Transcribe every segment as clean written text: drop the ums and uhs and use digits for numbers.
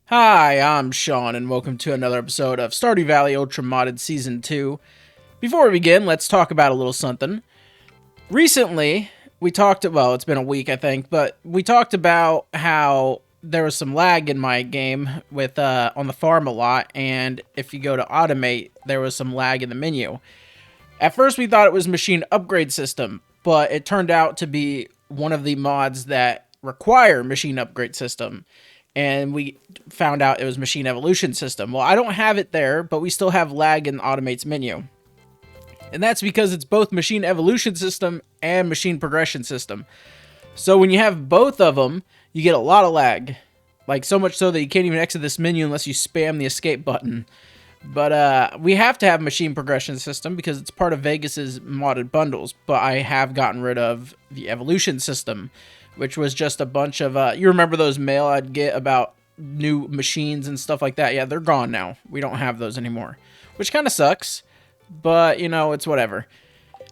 Hi, I'm Sean, and welcome to another episode of Stardew Valley Ultra Modded Season 2. Before we begin, let's talk about a little something. Recently, we talked, well, it's been a week, I think, but we talked about how there was some lag in my game with on the farm a lot, and if you go to automate, there was some lag in the menu. At first, we thought it was machine upgrade system, but it turned out to be one of the mods that require machine upgrade system. And we found out it was machine evolution system. Well, I don't have it there, but we still have lag in automate's menu. And that's because it's both machine evolution system and machine progression system. So when you have both of them, you get a lot of lag. Like so much so that you can't even exit this menu unless you spam the escape button. But we have to have machine progression system because it's part of Vegas's modded bundles. But I have gotten rid of the evolution system, which was just a bunch of, you remember those mail I'd get about new machines and stuff like that? Yeah, they're gone now. We don't have those anymore, which kind of sucks, but, you know, it's whatever.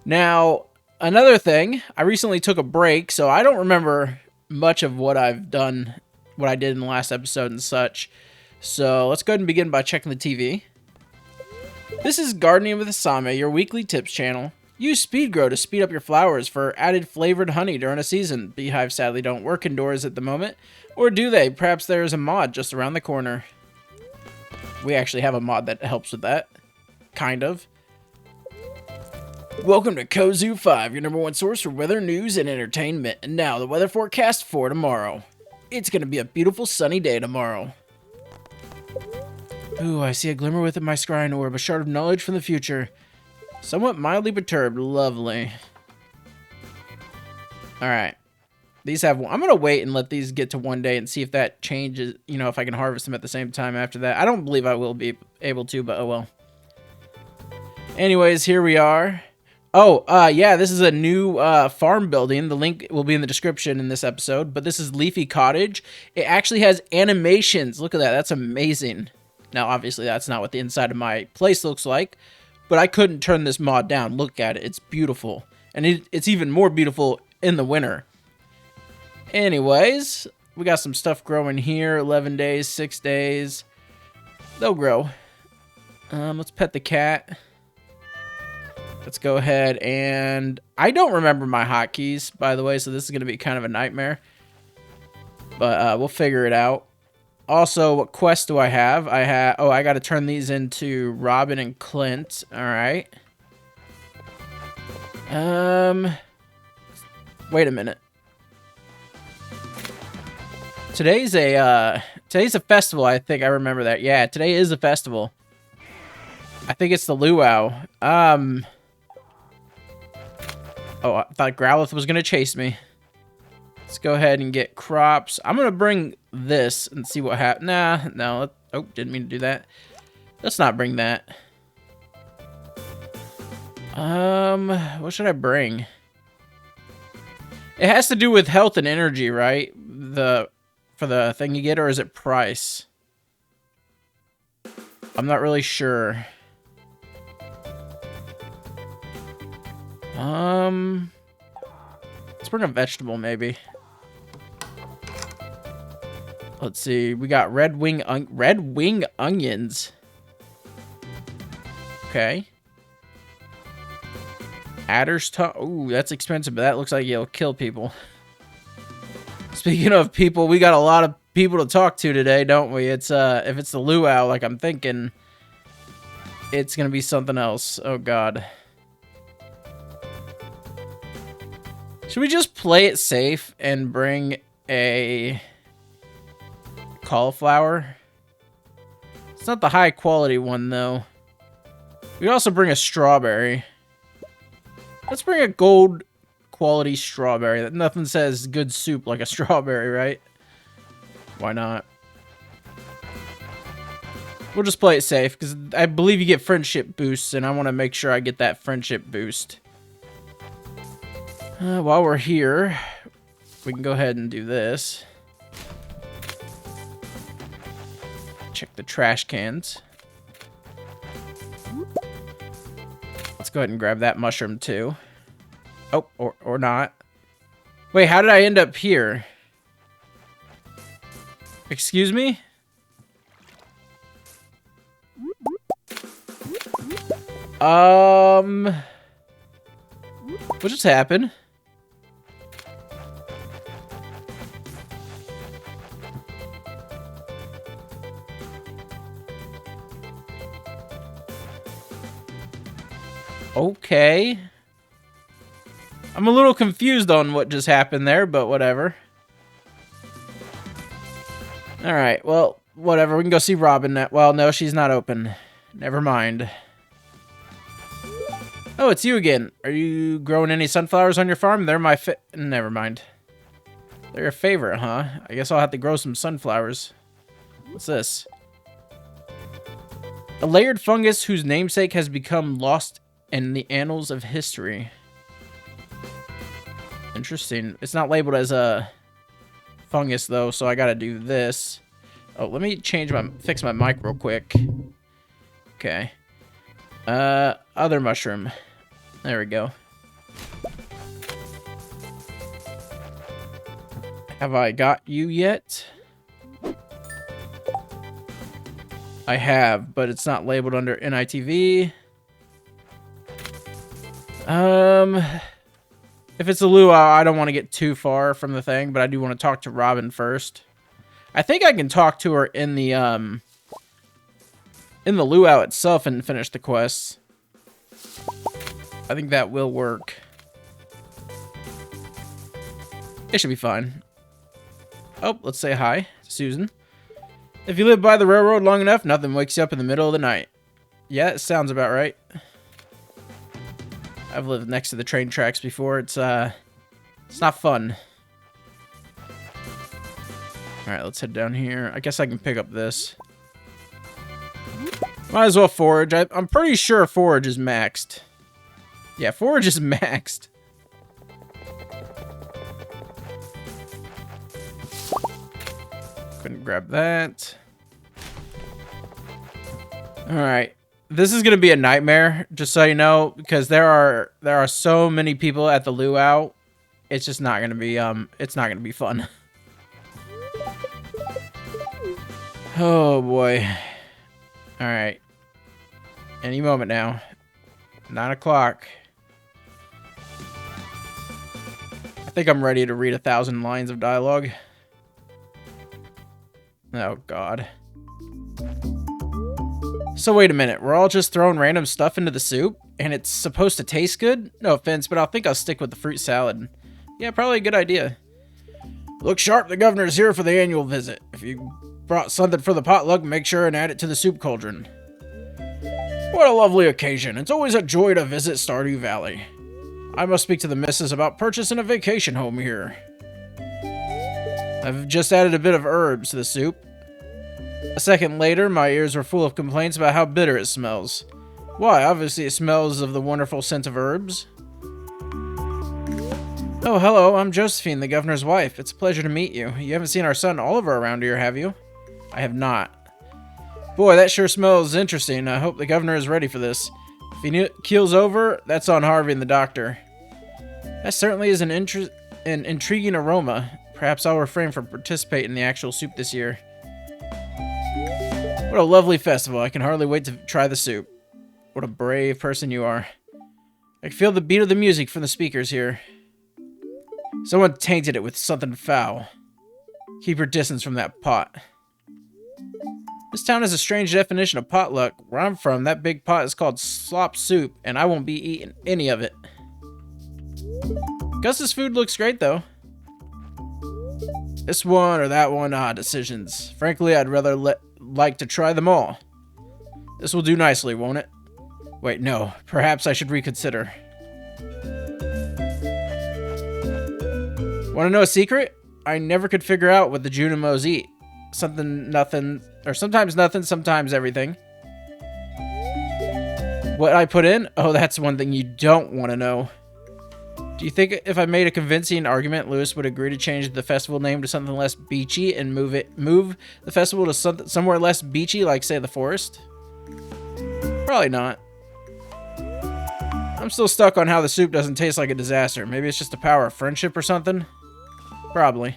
Now, another thing, I recently took a break, so I don't remember much of what I've done, what I did in the last episode and such. So let's go ahead and begin by checking the TV. This is Gardening with Asame, your weekly tips channel. Use Speed Grow to speed up your flowers for added flavored honey during a season. Beehives sadly don't work indoors at the moment. Or do they? Perhaps there is a mod just around the corner. We actually have a mod that helps with that. Kind of. Welcome to Kozu 5, your #1 source for weather, news, and entertainment. And now, the weather forecast for tomorrow. It's going to be a beautiful sunny day tomorrow. Ooh, I see a glimmer within my scrying orb, a shard of knowledge from the future. Somewhat mildly perturbed. Lovely. Alright. These have... I'm going to wait and let these get to 1 day and see if that changes, you know, if I can harvest them at the same time after that. I don't believe I will be able to, but oh well. Anyways, here we are. Oh, yeah, this is a new farm building. The link will be in the description in this episode, but this is Leafy Cottage. It actually has animations. Look at that. That's amazing. Now, obviously, that's not what the inside of my place looks like, but I couldn't turn this mod down. Look at it. It's beautiful. And it's even more beautiful in the winter. Anyways, we got some stuff growing here. 11 days, 6 days. They'll grow. Let's pet the cat. Let's go ahead and... I don't remember my hotkeys, by the way, so this is going to be kind of a nightmare. But we'll figure it out. Also, what quest do I have? Oh, I got to turn these into Robin and Clint. All right. Wait a minute. Today's a festival. I think I remember that. Yeah, today is a festival. I think it's the Luau. Oh, I thought Growlithe was gonna chase me. Let's go ahead and get crops. I'm going to bring this and see what happens. Nah, no. Oh, didn't mean to do that. Let's not bring that. What should I bring? It has to do with health and energy, right? For the thing you get, or is it price? I'm not really sure. Let's bring a vegetable, maybe. Let's see. We got red wing onions. Okay. Adder's tongue. Ooh, that's expensive, but that looks like it'll kill people. Speaking of people, we got a lot of people to talk to today, don't we? It's if it's the Luau, like I'm thinking, it's gonna be something else. Oh God. Should we just play it safe and bring a cauliflower? It's not the high quality one though. We could also bring a strawberry. Let's bring a gold quality strawberry. That nothing says good soup like a strawberry, right? Why not? We'll just play it safe because I believe you get friendship boosts and I want to make sure I get that friendship boost. While we're here, we can go ahead and do this. Check the trash cans. Let's go ahead and grab that mushroom too. Oh, or not. Wait, how did I end up here? Excuse me? What just happened? Okay. I'm a little confused on what just happened there, but whatever. Alright, well, whatever. We can go see Robin now. Well, no, she's not open. Never mind. Oh, it's you again. Are you growing any sunflowers on your farm? They're my Never mind. They're your favorite, huh? I guess I'll have to grow some sunflowers. What's this? A layered fungus whose namesake has become lost in the annals of history. Interesting. It's not labeled as a fungus, though, so I gotta do this. Oh, let me fix my mic real quick. Okay. Other mushroom. There we go. Have I got you yet? I have, but it's not labeled under NITV. If it's a luau, I don't want to get too far from the thing, but I do want to talk to Robin first. I think I can talk to her in the luau itself and finish the quests. I think that will work. It should be fine. Oh, let's say hi to Susan. If you live by the railroad long enough, nothing wakes you up in the middle of the night. Yeah, it sounds about right. I've lived next to the train tracks before. It's not fun. Alright, let's head down here. I guess I can pick up this. Might as well forage. I'm pretty sure forage is maxed. Yeah, forage is maxed. Couldn't grab that. Alright. This is gonna be a nightmare, just so you know, because there are so many people at the luau. It's just not gonna be it's not gonna be fun. Oh boy. Alright. Any moment now. 9 o'clock. I think I'm ready to read 1,000 lines of dialogue. Oh god. So wait a minute, we're all just throwing random stuff into the soup, and it's supposed to taste good? No offense, but I think I'll stick with the fruit salad. Yeah, probably a good idea. Look sharp, the governor's here for the annual visit. If you brought something for the potluck, make sure and add it to the soup cauldron. What a lovely occasion. It's always a joy to visit Stardew Valley. I must speak to the missus about purchasing a vacation home here. I've just added a bit of herbs to the soup. A second later, my ears were full of complaints about how bitter it smells. Why? Obviously it smells of the wonderful scent of herbs. Oh, hello, I'm Josephine, the governor's wife. It's a pleasure to meet you. You haven't seen our son Oliver around here, have you? I have not. Boy, that sure smells interesting. I hope the governor is ready for this. If he keels over, that's on Harvey and the doctor. That certainly is an intriguing aroma. Perhaps I'll refrain from participating in the actual soup this year. What a lovely festival. I can hardly wait to try the soup. What a brave person you are. I can feel the beat of the music from the speakers here. Someone tainted it with something foul. Keep your distance from that pot. This town has a strange definition of potluck. Where I'm from, that big pot is called slop soup, and I won't be eating any of it. Gus's food looks great, though. This one or that one, decisions. Frankly, I'd rather like to try them all. This will do nicely, won't it? Wait, no. Perhaps I should reconsider. Want to know a secret? I never could figure out what the Junimos eat. Something, nothing, or sometimes nothing, sometimes everything. What I put in? Oh, that's one thing you don't want to know. Do you think if I made a convincing argument, Lewis would agree to change the festival name to something less beachy and move the festival to somewhere less beachy, like, say, the forest? Probably not. I'm still stuck on how the soup doesn't taste like a disaster. Maybe it's just the power of friendship or something? Probably.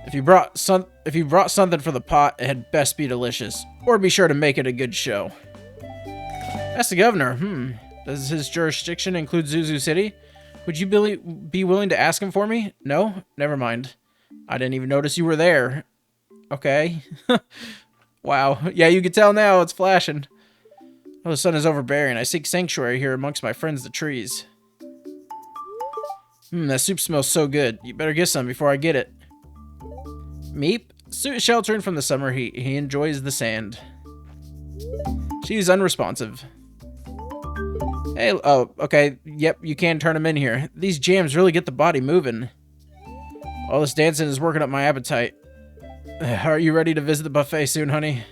If you brought something for the pot, it had best be delicious. Or be sure to make it a good show. Ask the governor. Does his jurisdiction include Zuzu City? Would you be willing to ask him for me? No? Never mind. I didn't even notice you were there. Okay. Wow. Yeah, you can tell now. It's flashing. Oh, the sun is overbearing. I seek sanctuary here amongst my friends, the trees. That soup smells so good. You better get some before I get it. Meep. Sheltering from the summer heat. He enjoys the sand. She's unresponsive. Hey, oh, okay. Yep, you can turn him in here. These jams really get the body moving. All this dancing is working up my appetite. Are you ready to visit the buffet soon, honey?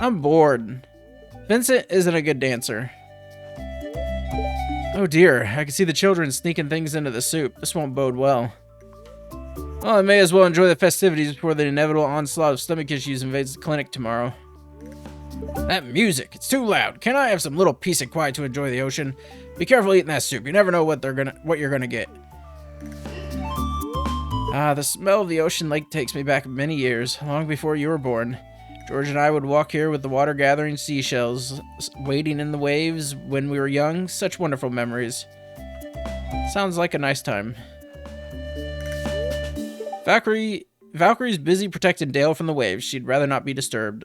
I'm bored. Vincent isn't a good dancer. Oh dear, I can see the children sneaking things into the soup. This won't bode well. Well, I may as well enjoy the festivities before the inevitable onslaught of stomach issues invades the clinic tomorrow. That music, it's too loud. Can I have some little peace and quiet to enjoy the ocean? Be careful eating that soup. You never know what you're gonna get. The smell of the ocean lake takes me back many years, long before you were born. George and I would walk here with the water gathering seashells, wading in the waves when we were young. Such wonderful memories. Sounds like a nice time. Valkyrie's busy protecting Dale from the waves. She'd rather not be disturbed.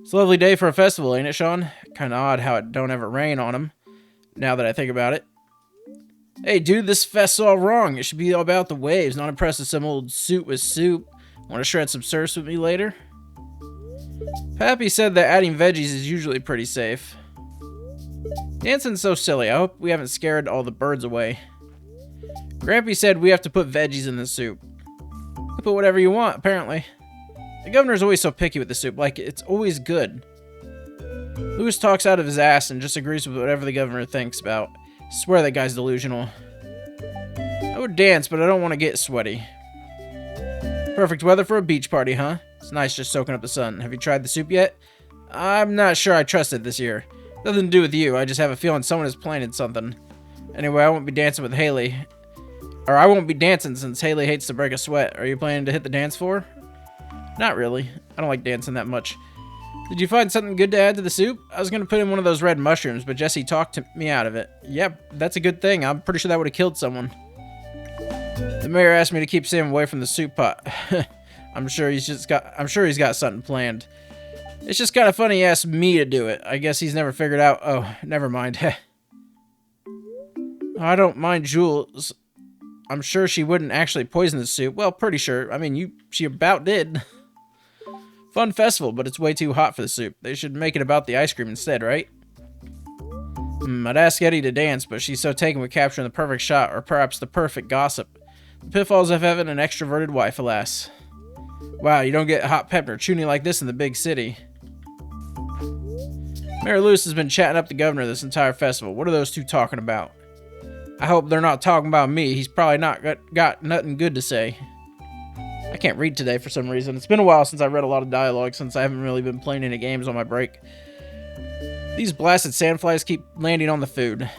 It's a lovely day for a festival, ain't it, Sean? Kinda odd how it don't ever rain on him, now that I think about it. Hey, dude, this fest's all wrong. It should be all about the waves, not impressed with some old suit with soup. Want to shred some surfs with me later? Pappy said that adding veggies is usually pretty safe. Dancing's so silly. I hope we haven't scared all the birds away. Grampy said we have to put veggies in the soup. You put whatever you want, apparently. The governor's always so picky with the soup, like it's always good. Lewis talks out of his ass and just agrees with whatever the governor thinks about. I swear that guy's delusional. I would dance, but I don't want to get sweaty. Perfect weather for a beach party, huh? It's nice just soaking up the sun. Have you tried the soup yet? I'm not sure I trust it this year. Nothing to do with you, I just have a feeling someone is planning something. Anyway, I won't be dancing with Haley. Or I won't be dancing since Haley hates to break a sweat. Are you planning to hit the dance floor? Not really. I don't like dancing that much. Did you find something good to add to the soup? I was going to put in one of those red mushrooms, but Jesse talked me out of it. Yep, that's a good thing. I'm pretty sure that would have killed someone. The mayor asked me to keep Sam away from the soup pot. I'm sure he's got something planned. It's just kind of funny he asked me to do it. I guess he's never figured out. Oh, never mind. I don't mind Jules. I'm sure she wouldn't actually poison the soup. Well, pretty sure. I mean, she about did. Fun festival, but it's way too hot for the soup. They should make it about the ice cream instead, right? I'd ask Eddie to dance, but she's so taken with capturing the perfect shot, or perhaps the perfect gossip. The pitfalls of having an extroverted wife, alas. Wow, you don't get hot pepper tuning like this in the big city. Mayor Lewis has been chatting up the governor this entire festival. What are those two talking about? I hope they're not talking about me. He's probably not got nothing good to say. I can't read today for some reason. It's been a while since I read a lot of dialogue since I haven't really been playing any games on my break. These blasted sandflies keep landing on the food.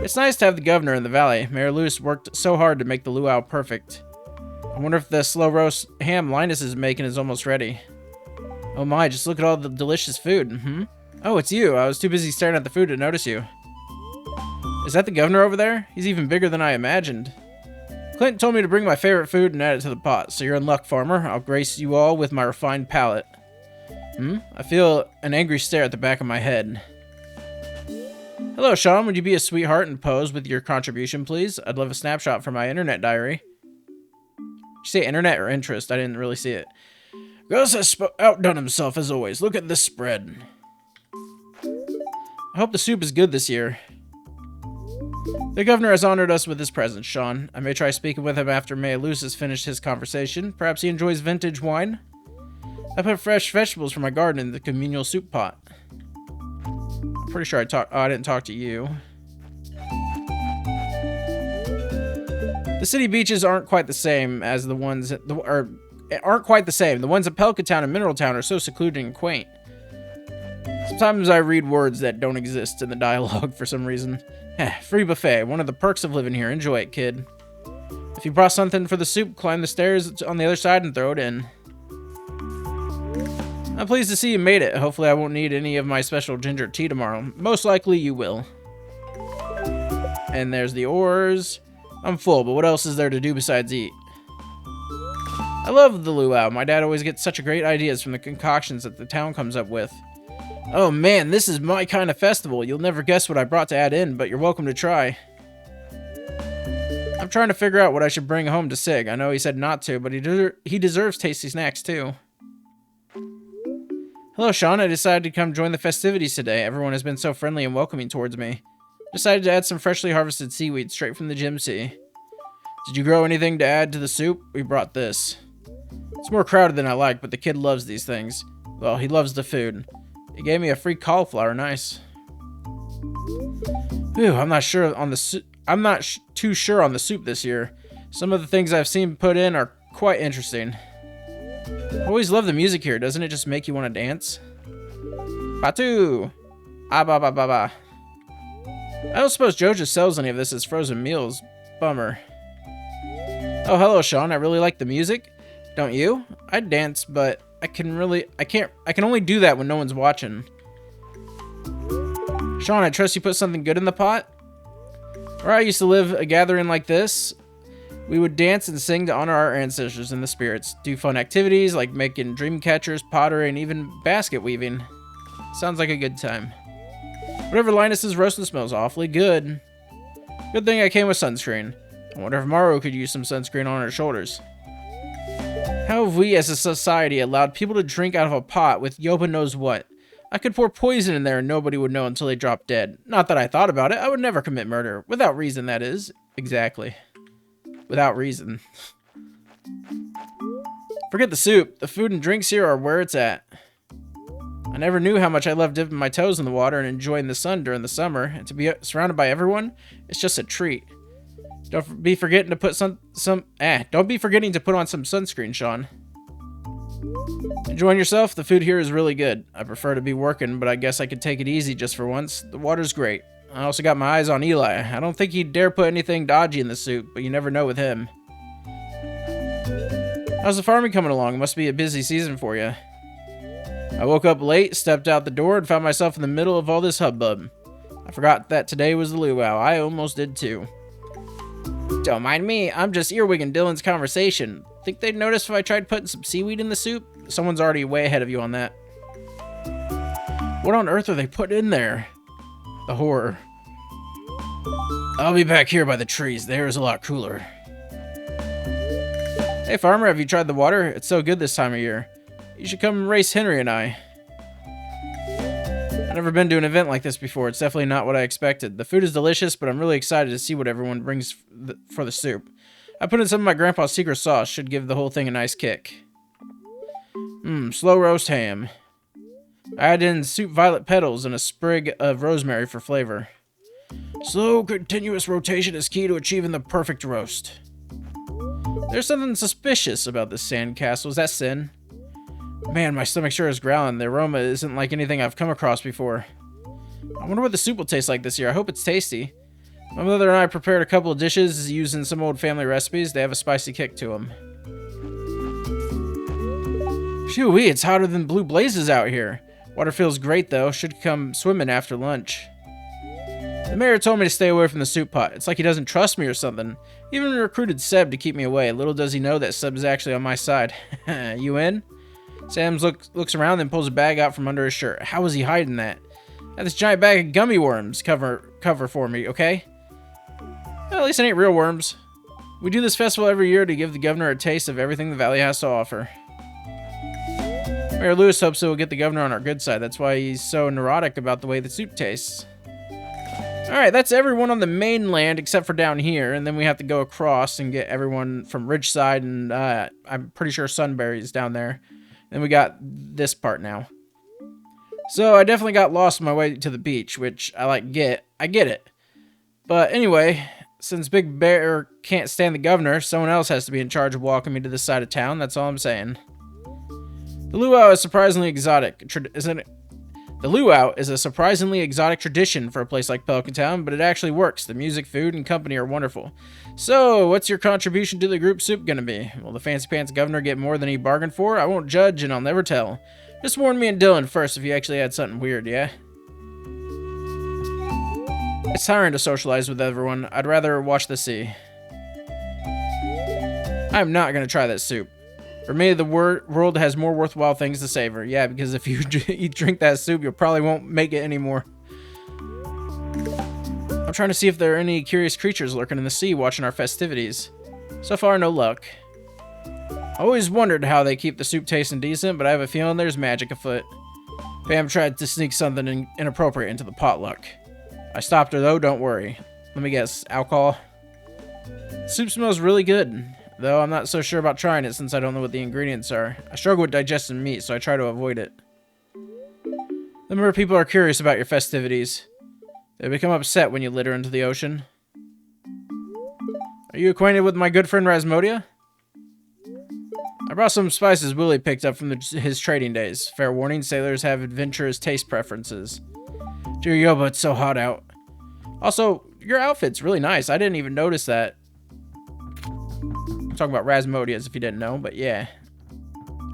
It's nice to have the governor in the valley. Mayor Lewis worked so hard to make the luau perfect. I wonder if the slow roast ham Linus is making is almost ready. Oh my, just look at all the delicious food. Oh, it's you. I was too busy staring at the food to notice you. Is that the governor over there? He's even bigger than I imagined. Clint told me to bring my favorite food and add it to the pot, so you're in luck, farmer. I'll grace you all with my refined palate. I feel an angry stare at the back of my head. Hello, Sean. Would you be a sweetheart and pose with your contribution, please? I'd love a snapshot for my internet diary. Did you say internet or interest? I didn't really see it. Gus has outdone himself as always. Look at this spread. I hope the soup is good this year. The governor has honored us with his presence, Sean. I may try speaking with him after Mayor Lewis has finished his conversation. Perhaps he enjoys vintage wine? I put fresh vegetables from my garden in the communal soup pot. I'm pretty sure I didn't talk to you. The city beaches aren't quite the same as the ones aren't quite the same. The ones at Pelican Town and Mineral Town are so secluded and quaint. Sometimes I read words that don't exist in the dialogue for some reason. Free buffet, one of the perks of living here. Enjoy it, kid. If you brought something for the soup, climb the stairs on the other side and throw it in. I'm pleased to see you made it. Hopefully I won't need any of my special ginger tea tomorrow. Most likely you will. And there's the ores. I'm full, but what else is there to do besides eat? I love the luau. My dad always gets such great ideas from the concoctions that the town comes up with. Oh man, this is my kind of festival. You'll never guess what I brought to add in, but you're welcome to try. I'm trying to figure out what I should bring home to Sig. I know he said not to, but he deserves tasty snacks too. Hello, Sean. I decided to come join the festivities today. Everyone has been so friendly and welcoming towards me. Decided to add some freshly harvested seaweed straight from the gym sea. Did you grow anything to add to the soup? We brought this. It's more crowded than I like, but the kid loves these things. Well, he loves the food. He gave me a free cauliflower. Nice. Whew, I'm not sure on the soup. I'm not too sure on the soup this year. Some of the things I've seen put in are quite interesting. I always love the music here. Doesn't it just make you want to dance? Batu! Ah ba ba ba ba. I don't suppose Joja sells any of this as frozen meals. Bummer. Oh, hello, Sean. I really like the music. Don't you? I'd dance, but I can only do that when no one's watching. Sean, I trust you put something good in the pot? Where I used to live a gathering like this, we would dance and sing to honor our ancestors and the spirits. Do fun activities like making dream catchers, pottery, and even basket weaving. Sounds like a good time. Whatever Linus is roasting smells awfully good. Good thing I came with sunscreen. I wonder if Maru could use some sunscreen on her shoulders. How have we as a society allowed people to drink out of a pot with Yoba knows what? I could pour poison in there and nobody would know until they dropped dead. Not that I thought about it. I would never commit murder. Without reason, that is. Exactly. Without reason. Forget the soup. The food and drinks here are where it's at. I never knew how much I loved dipping my toes in the water and enjoying the sun during the summer. And to be surrounded by everyone, it's just a treat. Don't be forgetting to put don't be forgetting to put on some sunscreen, Sean. Enjoying yourself? The food here is really good. I prefer to be working, but I guess I could take it easy just for once. The water's great. I also got my eyes on Eli. I don't think he'd dare put anything dodgy in the soup, but you never know with him. How's the farming coming along? It must be a busy season for you. I woke up late, stepped out the door, and found myself in the middle of all this hubbub. I forgot that today was the luau. I almost did too. Don't mind me. I'm just earwigging Dylan's conversation. Think they'd notice if I tried putting some seaweed in the soup? Someone's already way ahead of you on that. What on earth are they putting in there? The horror. I'll be back here by the trees. The air is a lot cooler. Hey, farmer, have you tried the water? It's so good this time of year. You should come race Henry and I. I've never been to an event like this before. It's definitely not what I expected. The food is delicious, but I'm really excited to see what everyone brings for the soup. I put in some of my grandpa's secret sauce. Should give the whole thing a nice kick. Slow roast ham. I added in soup violet petals and a sprig of rosemary for flavor. Slow, continuous rotation is key to achieving the perfect roast. There's something suspicious about this sandcastle. Is that sin? Man, my stomach sure is growling. The aroma isn't like anything I've come across before. I wonder what the soup will taste like this year. I hope it's tasty. My mother and I prepared a couple of dishes using some old family recipes. They have a spicy kick to them. Phew-wee, it's hotter than blue blazes out here. Water feels great, though. Should come swimming after lunch. The mayor told me to stay away from the soup pot. It's like he doesn't trust me or something. He even recruited Seb to keep me away. Little does he know that Seb is actually on my side. You in? Sam looks around, then pulls a bag out from under his shirt. How was he hiding that? I have this giant bag of gummy worms. Cover for me, okay? Well, at least it ain't real worms. We do this festival every year to give the governor a taste of everything the valley has to offer. Mayor Lewis hopes it will get the governor on our good side. That's why he's so neurotic about the way the soup tastes. Alright, that's everyone on the mainland except for down here, and then we have to go across and get everyone from Ridgeside, and I'm pretty sure Sunbury's down there. Then we got this part now. So I definitely got lost on my way to the beach, which I get it. But anyway, since Big Bear can't stand the governor, someone else has to be in charge of walking me to this side of town. That's all I'm saying. The luau is surprisingly exotic, isn't it? The luau is a surprisingly exotic tradition for a place like Pelican Town, but it actually works. The music, food, and company are wonderful. So, what's your contribution to the group soup gonna be? Will the fancy pants governor get more than he bargained for? I won't judge, and I'll never tell. Just warn me and Dylan first if you actually had something weird, yeah? It's tiring to socialize with everyone. I'd rather watch the sea. I'm not gonna try that soup. For me, the world has more worthwhile things to savor. Yeah, because if you drink that soup, you probably won't make it anymore. I'm trying to see if there are any curious creatures lurking in the sea watching our festivities. So far, no luck. I always wondered how they keep the soup tasting decent, but I have a feeling there's magic afoot. Pam tried to sneak something inappropriate into the potluck. I stopped her though, don't worry. Let me guess, alcohol? Soup smells really good, though I'm not so sure about trying it since I don't know what the ingredients are. I struggle with digesting meat, so I try to avoid it. The mer people are curious about your festivities. They become upset when you litter into the ocean. Are you acquainted with my good friend Rasmodia? I brought some spices Willie picked up from his trading days. Fair warning, sailors have adventurous taste preferences. Dear Yoba, it's so hot out. Also, your outfit's really nice. I didn't even notice that. I'm talking about Rasmodias if you didn't know, but yeah.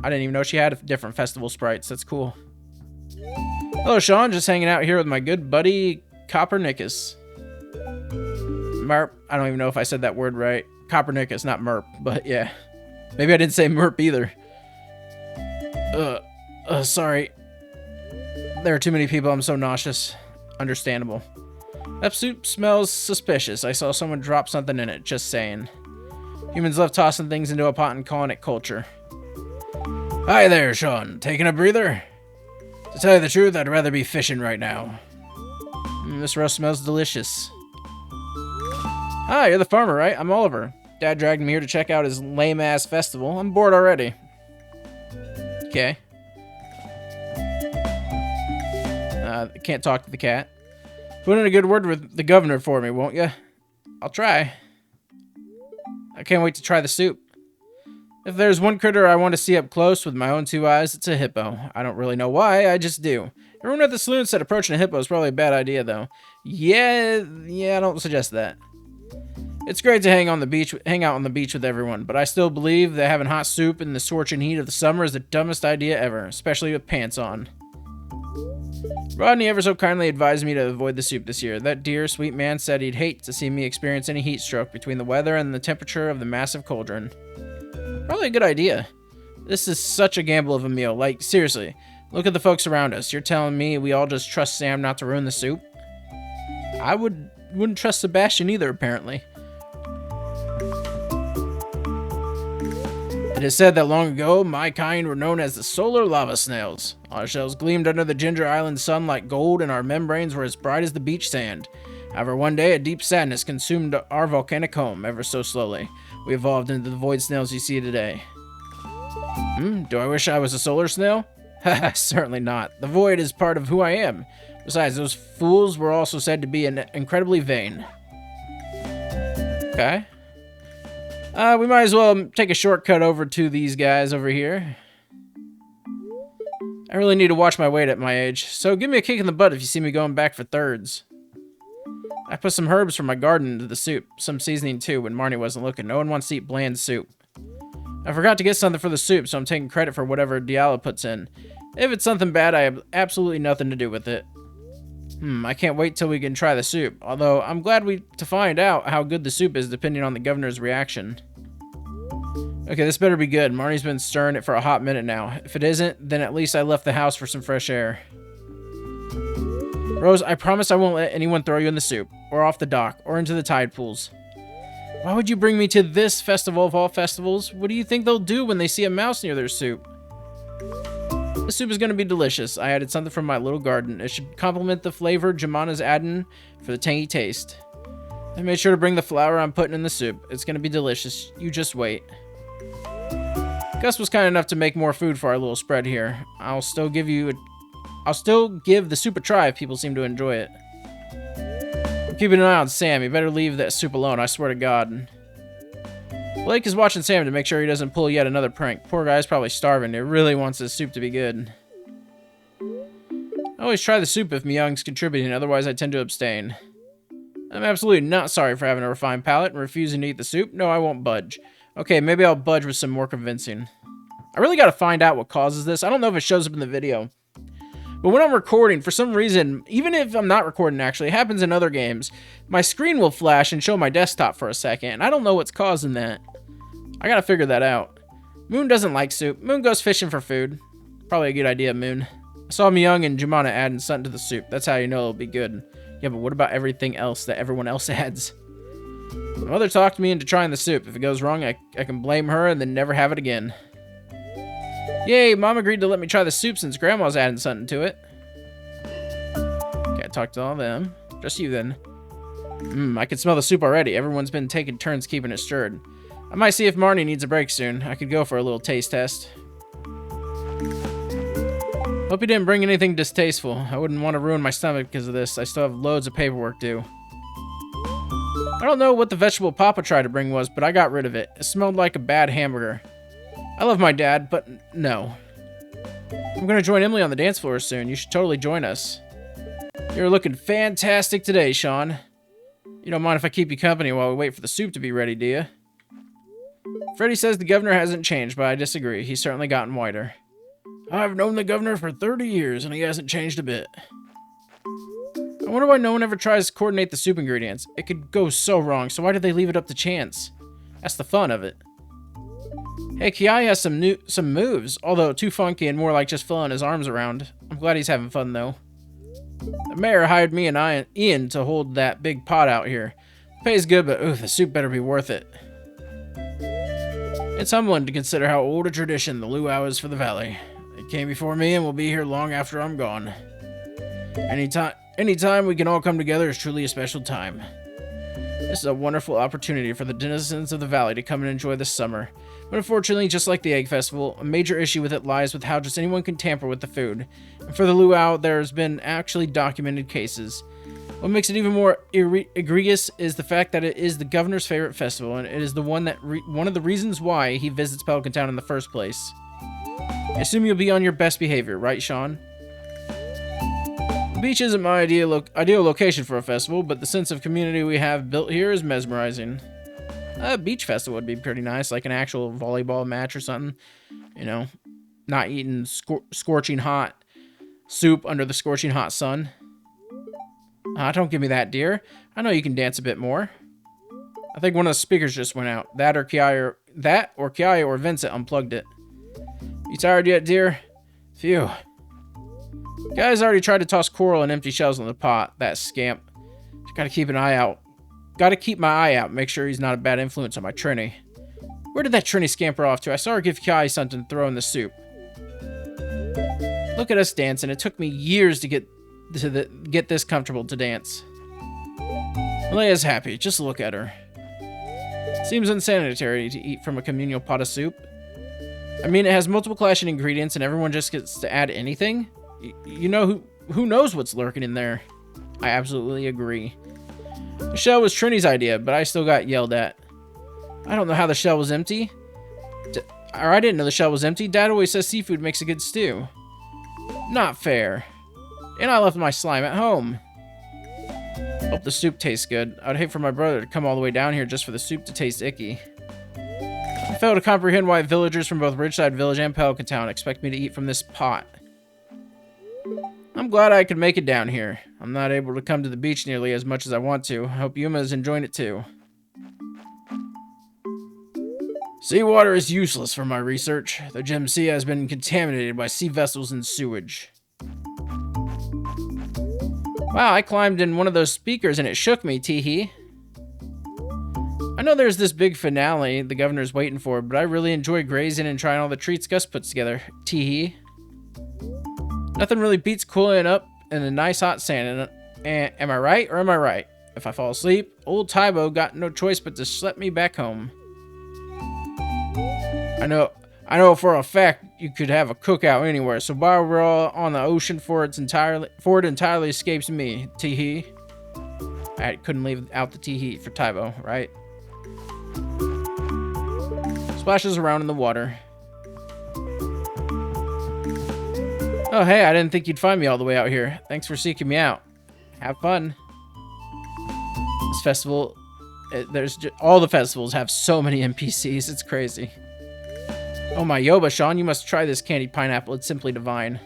I didn't even know she had different festival sprites. That's cool. Hello, Sean. Just hanging out here with my good buddy, Copernicus. Merp. I don't even know if I said that word right. Copernicus, not Merp, but yeah. Maybe I didn't say Merp either. Sorry. There are too many people. I'm so nauseous. Understandable. That soup smells suspicious. I saw someone drop something in it. Just saying. Humans love tossing things into a pot and calling it culture. Hi there, Sean. Taking a breather? To tell you the truth, I'd rather be fishing right now. This roast smells delicious. Hi, you're the farmer, right? I'm Oliver. Dad dragged me here to check out his lame-ass festival. I'm bored already. Okay. Can't talk to the cat. Put in a good word with the governor for me, won't you? I'll try. I can't wait to try the soup. If there's one critter I want to see up close with my own two eyes, it's a hippo. I don't really know why, I just do. Everyone at the saloon said approaching a hippo is probably a bad idea, though. Yeah, I don't suggest that. It's great to hang out on the beach with everyone, but I still believe that having hot soup in the scorching heat of the summer is the dumbest idea ever, especially with pants on. Rodney ever so kindly advised me to avoid the soup this year. That dear, sweet man said he'd hate to see me experience any heat stroke between the weather and the temperature of the massive cauldron. Probably a good idea. This is such a gamble of a meal. Like, seriously, look at the folks around us. You're telling me we all just trust Sam not to ruin the soup? I wouldn't trust Sebastian either, apparently. It is said that long ago, my kind were known as the solar lava snails. Our shells gleamed under the Ginger Island sun like gold, and our membranes were as bright as the beach sand. However, one day, a deep sadness consumed our volcanic home ever so slowly. We evolved into the void snails you see today. Do I wish I was a solar snail? Haha, certainly not. The void is part of who I am. Besides, those fools were also said to be incredibly vain. Okay. We might as well take a shortcut over to these guys over here. I really need to watch my weight at my age, so give me a kick in the butt if you see me going back for thirds. I put some herbs from my garden into the soup, some seasoning too when Marnie wasn't looking. No one wants to eat bland soup. I forgot to get something for the soup, so I'm taking credit for whatever Diallo puts in. If it's something bad, I have absolutely nothing to do with it. I can't wait till we can try the soup, although I'm glad to find out how good the soup is depending on the governor's reaction. Okay, this better be good. Marnie's been stirring it for a hot minute now. If it isn't, then at least I left the house for some fresh air. Rose, I promise I won't let anyone throw you in the soup, or off the dock, or into the tide pools. Why would you bring me to this festival of all festivals? What do you think they'll do when they see a mouse near their soup? The soup is going to be delicious. I added something from my little garden. It should complement the flavor Jemana's adding for the tangy taste. I made sure to bring the flour I'm putting in the soup. It's going to be delicious. You just wait. Gus was kind enough to make more food for our little spread here. I'll still give the soup a try if people seem to enjoy it. I'm keeping an eye on Sam. You better leave that soup alone, I swear to God. Blake is watching Sam to make sure he doesn't pull yet another prank. Poor guy's probably starving. He really wants his soup to be good. I always try the soup if Myung's contributing, otherwise I tend to abstain. I'm absolutely not sorry for having a refined palate and refusing to eat the soup. No, I won't budge. Okay, maybe I'll budge with some more convincing. I really got to find out what causes this. I don't know if it shows up in the video. But when I'm recording, for some reason, even if I'm not recording actually, it happens in other games, my screen will flash and show my desktop for a second, and I don't know what's causing that. I gotta figure that out. Moon doesn't like soup. Moon goes fishing for food. Probably a good idea, Moon. I saw Myung and Jumana adding something to the soup. That's how you know it'll be good. Yeah, but what about everything else that everyone else adds? My mother talked me into trying the soup. If it goes wrong, I can blame her and then never have it again. Yay, Mom agreed to let me try the soup since Grandma's adding something to it. Okay, I talked to all of them. Just you then. I can smell the soup already. Everyone's been taking turns keeping it stirred. I might see if Marnie needs a break soon. I could go for a little taste test. Hope you didn't bring anything distasteful. I wouldn't want to ruin my stomach because of this. I still have loads of paperwork due. I don't know what the vegetable Papa tried to bring was, but I got rid of it. It smelled like a bad hamburger. I love my dad, but no. I'm going to join Emily on the dance floor soon. You should totally join us. You're looking fantastic today, Sean. You don't mind if I keep you company while we wait for the soup to be ready, do you? Freddy says the governor hasn't changed, but I disagree. He's certainly gotten whiter. I've known the governor for 30 years, and he hasn't changed a bit. I wonder why no one ever tries to coordinate the soup ingredients. It could go so wrong, so why did they leave it up to chance? That's the fun of it. Hey, Kiai has some moves, although too funky and more like just flailing his arms around. I'm glad he's having fun, though. The mayor hired me and Ian to hold that big pot out here. Pays good, but ooh, the soup better be worth it. It's humbling to consider how old a tradition the Luau is for the valley. It came before me and will be here long after I'm gone. Anytime we can all come together is truly a special time. This is a wonderful opportunity for the denizens of the valley to come and enjoy this summer. But unfortunately, just like the Egg Festival, a major issue with it lies with how just anyone can tamper with the food. And for the Luau, there's been actually documented cases. What makes it even more egregious is the fact that it is the governor's favorite festival, and it is the one of the reasons why he visits Pelican Town in the first place. I assume you'll be on your best behavior, right, Sean? The beach isn't my ideal location for a festival, but the sense of community we have built here is mesmerizing. A beach festival would be pretty nice, like an actual volleyball match or something. You know, not eating scorching hot soup under the scorching hot sun. Don't give me that, dear. I know you can dance a bit more. I think one of the speakers just went out. That or Kiai or Vincent unplugged it. You tired yet, dear? Phew. Guy's already tried to toss coral and empty shells in the pot. That scamp. Just gotta keep an eye out. Gotta keep my eye out. Make sure he's not a bad influence on my Trini. Where did that Trini scamper off to? I saw her give Kiai something to throw in the soup. Look at us dancing. It took me years to get this comfortable to dance. Leia's happy. Just look at her. Seems unsanitary to eat from a communal pot of soup. I mean, it has multiple clashing ingredients and everyone just gets to add anything? You know, who knows what's lurking in there? I absolutely agree. The shell was Trini's idea, but I still got yelled at. I don't know how the shell was empty. Or I didn't know the shell was empty. Dad always says seafood makes a good stew. Not fair. And I left my slime at home. Hope the soup tastes good. I'd hate for my brother to come all the way down here just for the soup to taste icky. I fail to comprehend why villagers from both Ridgeside Village and Pelican Town expect me to eat from this pot. I'm glad I could make it down here. I'm not able to come to the beach nearly as much as I want to. I hope Yuma is enjoying it too. Seawater is useless for my research. The Gem Sea has been contaminated by sea vessels and sewage. Wow, I climbed in one of those speakers and it shook me, teehee. I know there's this big finale the governor's waiting for, but I really enjoy grazing and trying all the treats Gus puts together, teehee. Nothing really beats cooling up in a nice hot sand. And am I right or am I right? If I fall asleep, old Tybo got no choice but to schlep me back home. I know for a fact you could have a cookout anywhere, so while we're all on the ocean for it entirely escapes me, teehee. I couldn't leave out the teehee for Tybo, right? Splashes around in the water. Oh, hey, I didn't think you'd find me all the way out here. Thanks for seeking me out. Have fun. This festival, all the festivals have so many NPCs. It's crazy. Oh my Yoba, Sean, you must try this candied pineapple. It's simply divine.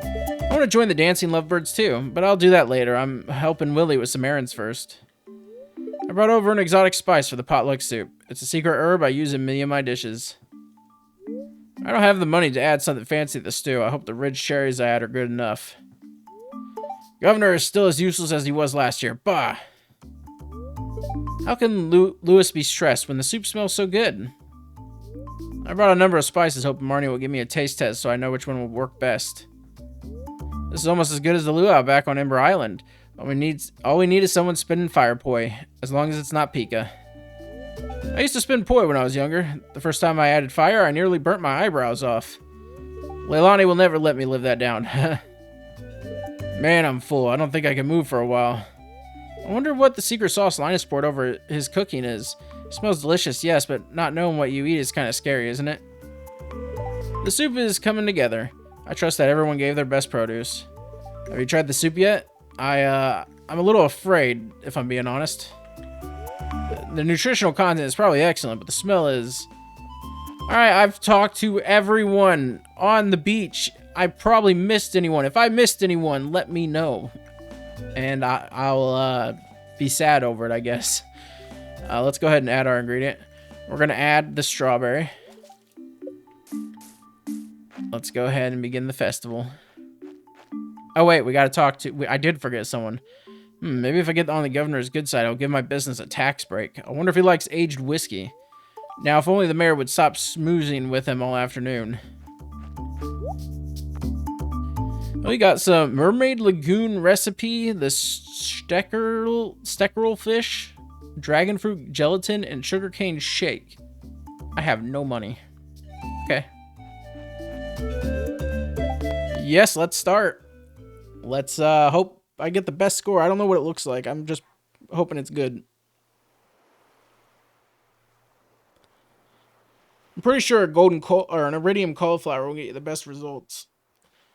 I want to join the dancing lovebirds too, but I'll do that later. I'm helping Willie with some errands first. I brought over an exotic spice for the potluck soup. It's a secret herb I use in many of my dishes. I don't have the money to add something fancy to the stew. I hope the ridge cherries I add are good enough. Governor is still as useless as he was last year. Bah! How can Lewis be stressed when the soup smells so good? I brought a number of spices, hoping Marnie will give me a taste test so I know which one will work best. This is almost as good as the luau back on Ember Island. All we need is someone spinning fire poi, as long as it's not Pika. I used to spin poi when I was younger. The first time I added fire, I nearly burnt my eyebrows off. Leilani will never let me live that down. Man, I'm full. I don't think I can move for a while. I wonder what the secret sauce Linus poured over his cooking is. It smells delicious, yes, but not knowing what you eat is kind of scary, isn't it? The soup is coming together. I trust that everyone gave their best produce. Have you tried the soup yet? I'm a little afraid, if I'm being honest. The nutritional content is probably excellent, but the smell is... Alright, I've talked to everyone on the beach. I probably missed anyone. If I missed anyone, let me know. And I'll be sad over it, I guess. Let's go ahead and add our ingredient. We're going to add the strawberry. Let's go ahead and begin the festival. Oh, wait, we got to talk to... I did forget someone. Maybe if I get on the governor's good side, I'll give my business a tax break. I wonder if he likes aged whiskey. Now, if only the mayor would stop smoozing with him all afternoon. We got some Mermaid Lagoon recipe, the steckerel fish, dragon fruit gelatin, and sugarcane shake. I have no money. Okay. Yes, let's start. Let's hope I get the best score. I don't know what it looks like. I'm just hoping it's good. I'm pretty sure an iridium cauliflower will get you the best results.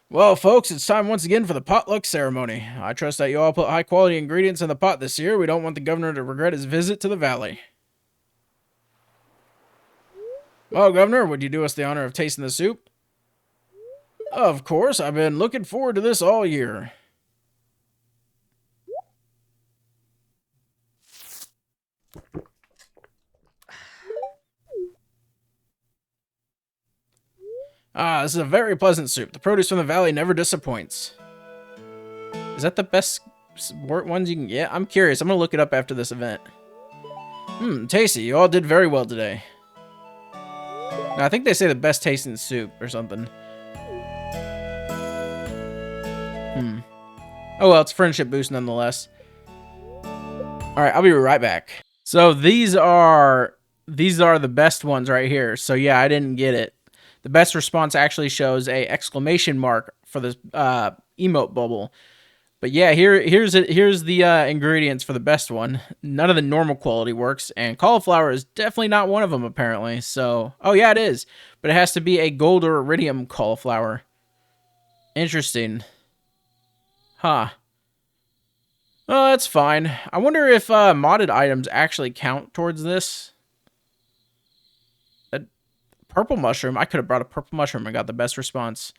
Well, folks, it's time once again for the potluck ceremony. I trust that you all put high-quality ingredients in the pot this year. We don't want the governor to regret his visit to the valley. Well, Governor, would you do us the honor of tasting the soup? Of course, I've been looking forward to this all year. Ah, this is a very pleasant soup. The produce from the valley never disappoints. Is that the best ones you can get? I'm curious. I'm going to look it up after this event. Tasty. You all did very well today. Now, I think they say the best tasting soup or something. Oh, well, it's friendship boost nonetheless. Alright, I'll be right back. So, these are the best ones right here. So, yeah, I didn't get it. The best response actually shows a exclamation mark for the emote bubble. But yeah, here's the ingredients for the best one. None of the normal quality works, and cauliflower is definitely not one of them apparently. So, oh yeah, it is, but it has to be a gold or iridium cauliflower. Interesting. Huh. Oh, that's fine. I wonder if modded items actually count towards this. Purple mushroom. I could have brought a purple mushroom and got the best response.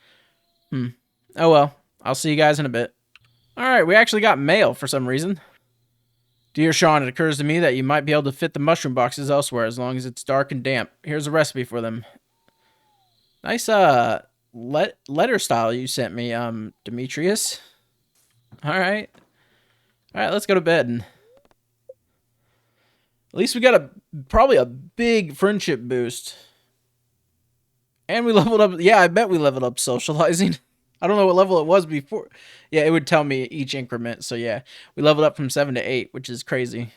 Oh well. I'll see you guys in a bit. Alright, we actually got mail for some reason. Dear Sean, it occurs to me that you might be able to fit the mushroom boxes elsewhere as long as it's dark and damp. Here's a recipe for them. Nice letter style you sent me, Demetrius. Alright. Alright, let's go to bed. At least we got probably a big friendship boost. And we leveled up. Yeah, I bet we leveled up socializing. I don't know what level it was before. Yeah, it would tell me each increment. So yeah, we leveled up from 7 to 8, which is crazy.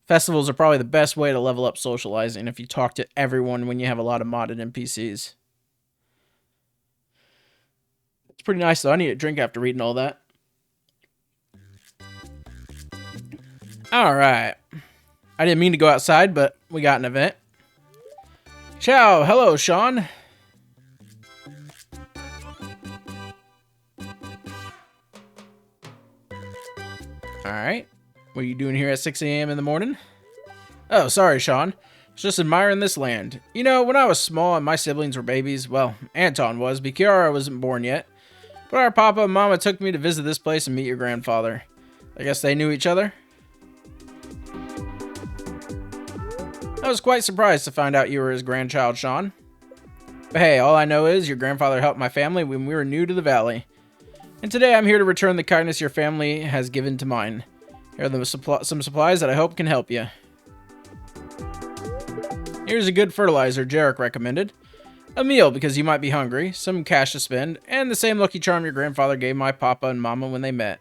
Festivals are probably the best way to level up socializing if you talk to everyone when you have a lot of modded NPCs. It's pretty nice though. I need a drink after reading all that. Alright. I didn't mean to go outside, but we got an event. Ciao. Hello, Sean. Alright. What are you doing here at 6 a.m. in the morning? Oh, sorry, Sean. was just admiring this land. You know, when I was small and my siblings were babies, well, Anton was, but Kiara wasn't born yet. But our papa and mama took me to visit this place and meet your grandfather. I guess they knew each other? I was quite surprised to find out you were his grandchild, Sean. But hey, all I know is your grandfather helped my family when we were new to the valley. And today I'm here to return the kindness your family has given to mine. Here are some supplies that I hope can help you. Here's a good fertilizer Jarek recommended. A meal because you might be hungry, some cash to spend, and the same lucky charm your grandfather gave my papa and mama when they met.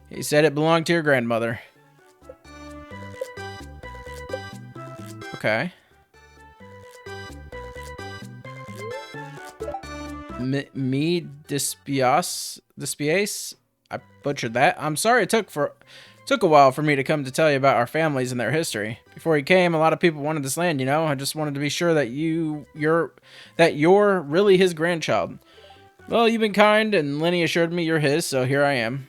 He said it belonged to your grandmother. Okay. Me dispiace? I butchered that. I'm sorry it took a while for me to come to tell you about our families and their history. Before you came, a lot of people wanted this land, you know. I just wanted to be sure that you're really his grandchild. Well, you've been kind, and Lenny assured me you're his, so here I am.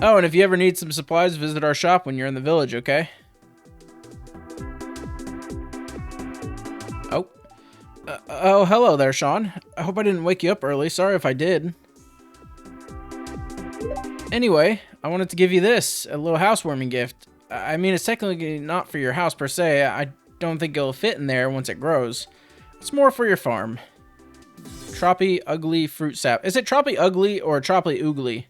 Oh, and if you ever need some supplies, visit our shop when you're in the village, okay? Oh, hello there, Sean. I hope I didn't wake you up early. Sorry if I did. Anyway, I wanted to give you this, a little housewarming gift. I mean, it's technically not for your house per se. I don't think it'll fit in there once it grows. It's more for your farm. Troppy Ugly Fruit Sap. Is it Troppy Ugly or Troppy Oogly?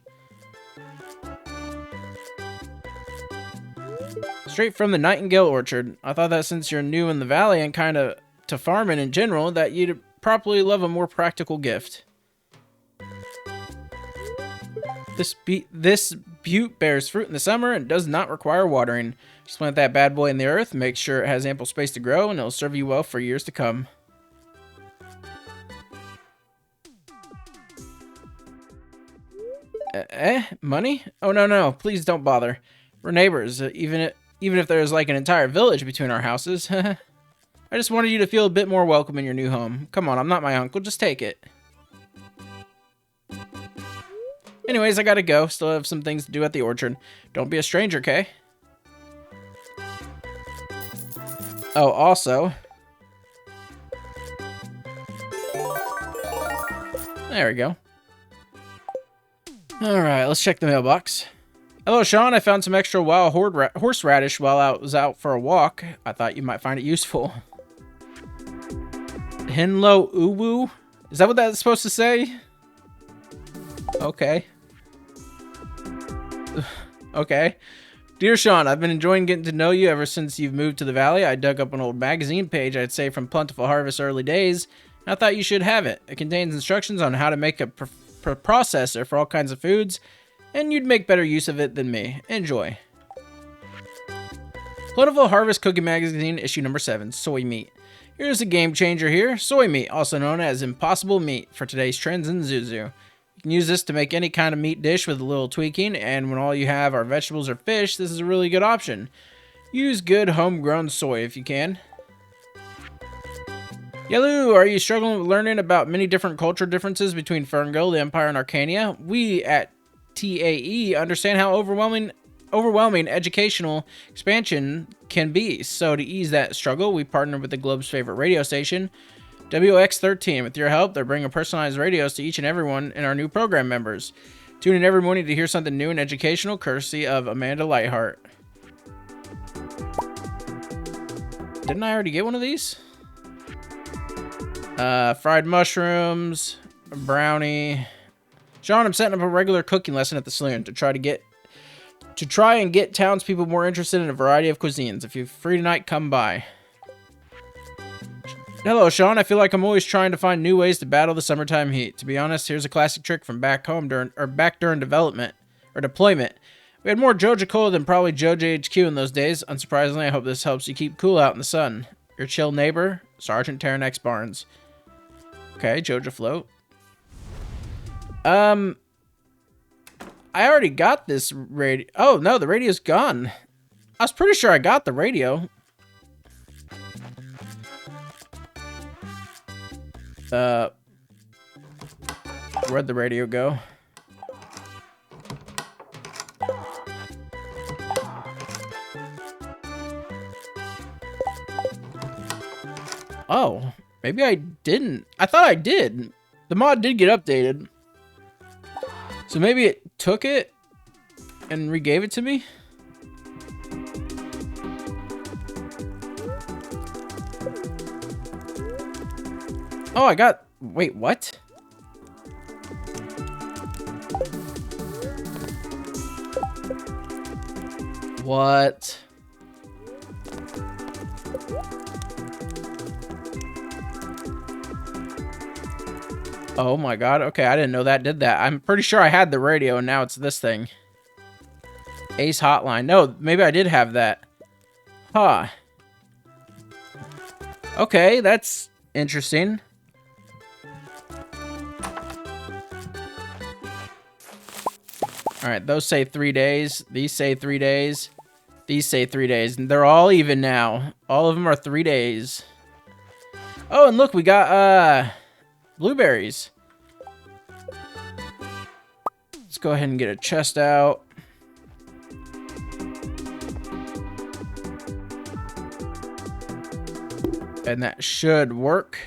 Straight from the Nightingale Orchard. I thought that since you're new in the valley and kind of to farming in general, that you'd probably love a more practical gift. This butte bears fruit in the summer and does not require watering. Just plant that bad boy in the earth, make sure it has ample space to grow, and it'll serve you well for years to come. Money? Oh, no, please don't bother. We're neighbors, even if there's like an entire village between our houses. I just wanted you to feel a bit more welcome in your new home. Come on, I'm not my uncle, just take it. Anyways, I gotta go. Still have some things to do at the orchard. Don't be a stranger, okay? Oh, also... There we go. Alright, let's check the mailbox. Hello, Sean. I found some extra wild horseradish while I was out for a walk. I thought you might find it useful. Hinlo Uwu? Is that what that's supposed to say? Okay. Okay. Dear Sean, I've been enjoying getting to know you ever since you've moved to the valley. I dug up an old magazine page, I'd say from Plentiful Harvest early days, and I thought you should have it. It contains instructions on how to make a processor for all kinds of foods, and you'd make better use of it than me. Enjoy. Plentiful Harvest Cookie Magazine, issue number 7, Soy Meat. Here's a game changer here, soy meat, also known as impossible meat for today's trends in Zuzu. You can use this to make any kind of meat dish with a little tweaking, and when all you have are vegetables or fish, this is a really good option. Use good homegrown soy if you can. Yalu, are you struggling with learning about many different culture differences between Ferngul, the Empire, and Arcania? We at TAE understand how overwhelming educational expansion can be. So to ease that struggle, we partnered with the globe's favorite radio station, WX13. With your help, they're bringing personalized radios to each and every one in our new program members. Tune in every morning to hear something new and educational, courtesy of Amanda Lightheart. Didn't I already get one of these? Fried mushrooms, a brownie. Sean, I'm setting up a regular cooking lesson at the saloon to try and get townspeople more interested in a variety of cuisines. If you're free tonight, come by. Hello, Sean. I feel like I'm always trying to find new ways to battle the summertime heat. To be honest, here's a classic trick from back home during deployment. We had more Joja Cola than probably Joja HQ in those days. Unsurprisingly, I hope this helps you keep cool out in the sun. Your chill neighbor, Sergeant Terran X Barnes. Okay, Joja Float. I already got this radio. Oh, no, the radio's gone. I was pretty sure I got the radio. Where'd the radio go? Oh, maybe I didn't. I thought I did. The mod did get updated. So maybe it took it and re-gave it to me? Oh, I got... Wait, what? What? Oh my god, okay, I didn't know that did that. I'm pretty sure I had the radio and now it's this thing. Ace Hotline. No, maybe I did have that. Huh. Okay, that's interesting. Alright, those say 3 days. These say 3 days. These say 3 days. And they're all even now. All of them are 3 days. Oh, and look, we got, blueberries. Let's go ahead and get a chest out. And that should work.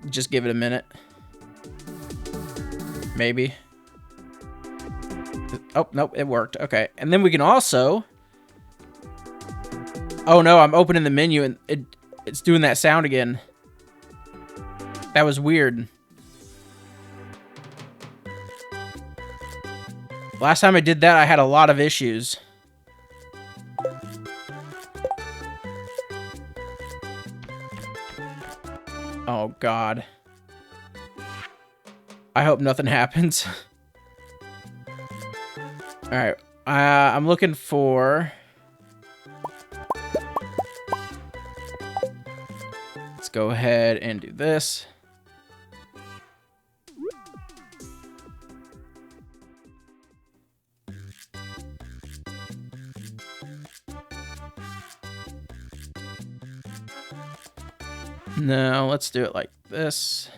Just give it a minute. Maybe. Oh, nope, it worked. Okay. And then we can also... Oh no, I'm opening the menu and it's doing that sound again. That was weird. Last time I did that, I had a lot of issues. Oh, God. I hope nothing happens. Alright. I'm looking for... Let's go ahead and do this. No, let's do it like this.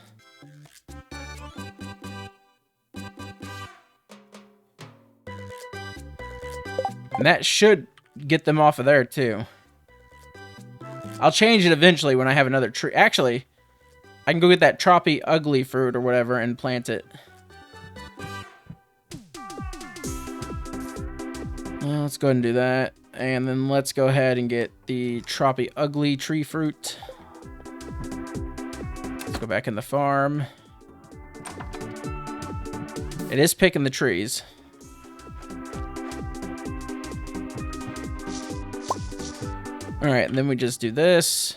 And that should get them off of there, too. I'll change it eventually when I have another tree. Actually, I can go get that troppy ugly fruit or whatever and plant it. Well, let's go ahead and do that. And then let's go ahead and get the troppy ugly tree fruit. Let's go back in the farm. It is picking the trees. Alright, and then we just do this.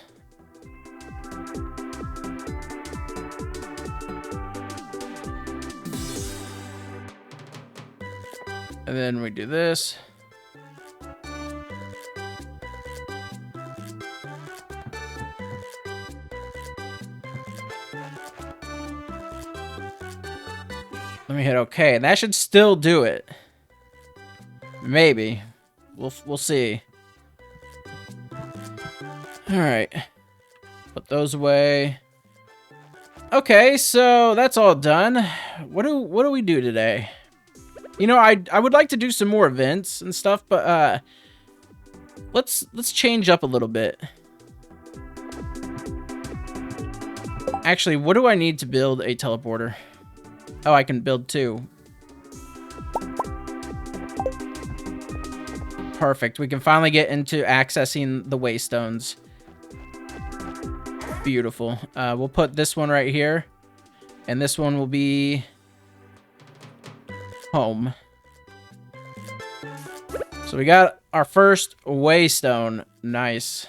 And then we do this. Let me hit OK, and that should still do it. Maybe. We'll see. Alright. Put those away. Okay, so that's all done. What do we do today? You know, I would like to do some more events and stuff, but let's change up a little bit. Actually, what do I need to build a teleporter? Oh, I can build 2. Perfect. We can finally get into accessing the waystones. Beautiful. We'll put this one right here. And this one will be... home. So we got our first waystone. Nice.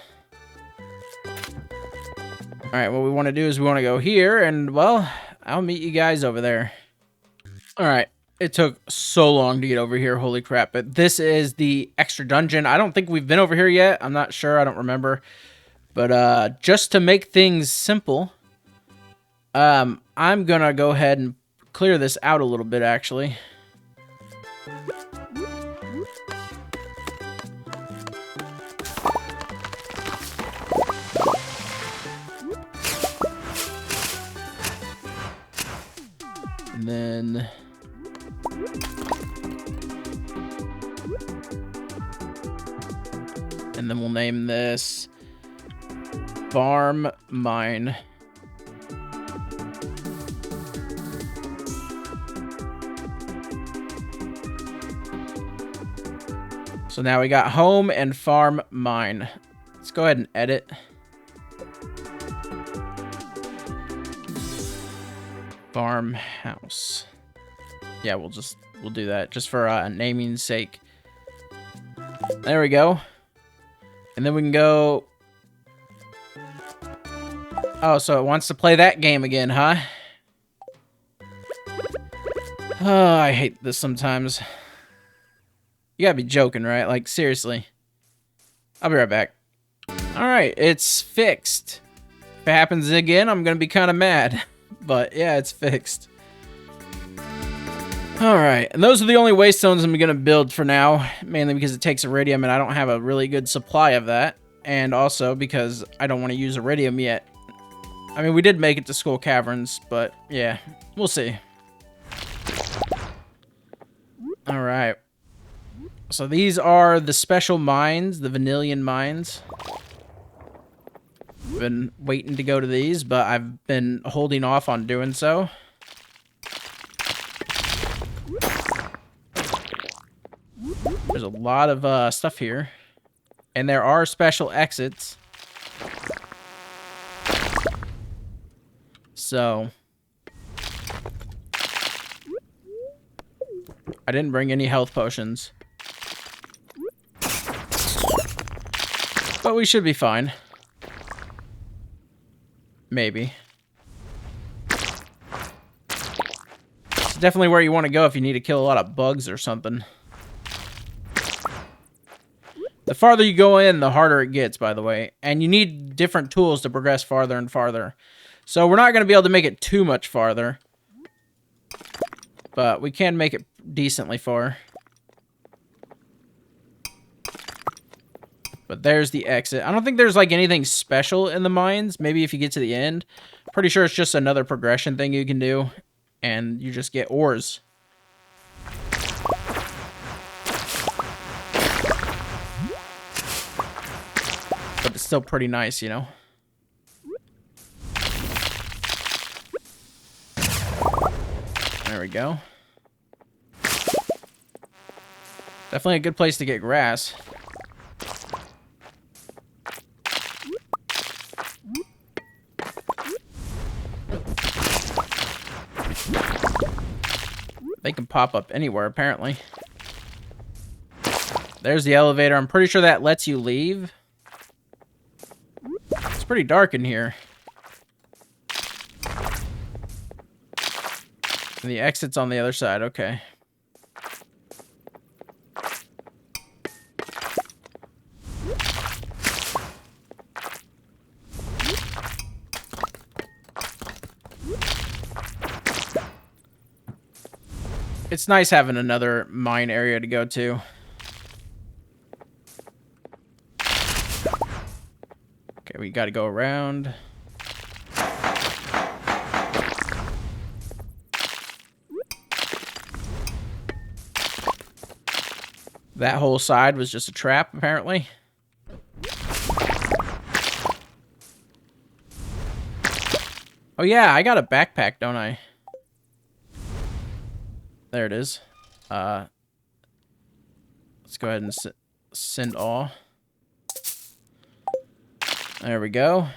Alright, what we want to do is we want to go here. And, well, I'll meet you guys over there. Alright. It took so long to get over here, holy crap. But this is the extra dungeon. I don't think we've been over here yet. I'm not sure, I don't remember. But just to make things simple, I'm gonna go ahead and clear this out a little bit, actually. And then... and then we'll name this farm mine. So now we got home and farm mine. Let's go ahead and edit. Farmhouse. Yeah, we'll do that just for naming's sake. There we go. And then we can go. Oh, so it wants to play that game again, huh? Oh, I hate this sometimes. You gotta be joking, right? Like, seriously. I'll be right back. Alright, it's fixed. If it happens again, I'm gonna be kind of mad. But, yeah, it's fixed. Alright, and those are the only waste stones I'm gonna build for now. Mainly because it takes iridium, and I don't have a really good supply of that. And also because I don't want to use iridium yet. I mean, we did make it to Skull Caverns, but, yeah. We'll see. Alright. So these are the special mines, the vanillion mines. Been waiting to go to these, but I've been holding off on doing so. There's a lot of stuff here. And there are special exits. So I didn't bring any health potions. But we should be fine. Maybe. It's definitely where you want to go if you need to kill a lot of bugs or something. The farther you go in, the harder it gets, by the way. And you need different tools to progress farther and farther. So we're not going to be able to make it too much farther. But we can make it decently far. But there's the exit. I don't think there's like anything special in the mines. Maybe if you get to the end. Pretty sure it's just another progression thing you can do. And you just get ores. But it's still pretty nice, you know. There we go. Definitely a good place to get grass. They can pop up anywhere, apparently. There's the elevator. I'm pretty sure that lets you leave. It's pretty dark in here. And the exit's on the other side. Okay. It's nice having another mine area to go to. Okay, we gotta go around. That whole side was just a trap, apparently. Oh yeah, I got a backpack, don't I? There it is. Let's go ahead and send all. There we go.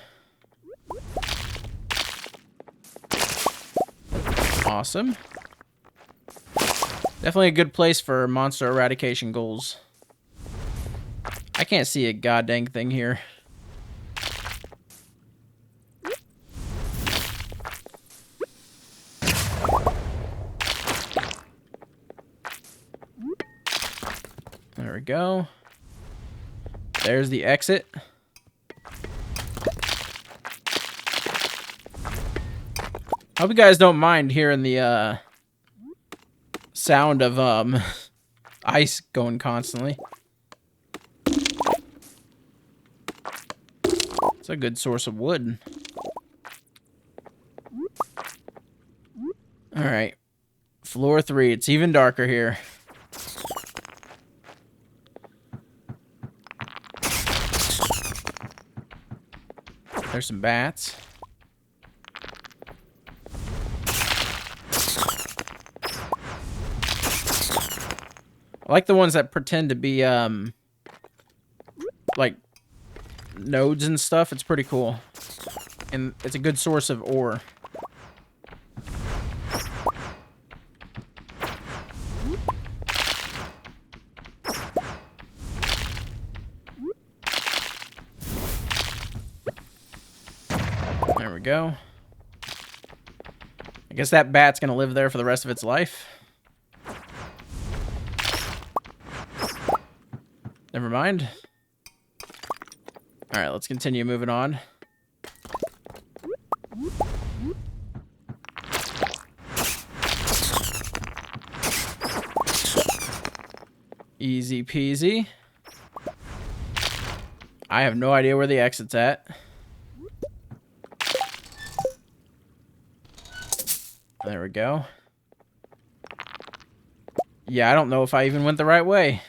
Awesome. Definitely a good place for monster eradication goals. I can't see a goddamn thing here. There we go. There's the exit. Hope you guys don't mind hearing the sound of ice going constantly. It's a good source of wood. Alright. Floor 3. It's even darker here. There's some bats. I like the ones that pretend to be, like, nodes and stuff. It's pretty cool. And it's a good source of ore. There we go. I guess that bat's gonna live there for the rest of its life. Never mind. Alright, let's continue moving on. Easy peasy. I have no idea where the exit's at. There we go. Yeah, I don't know if I even went the right way.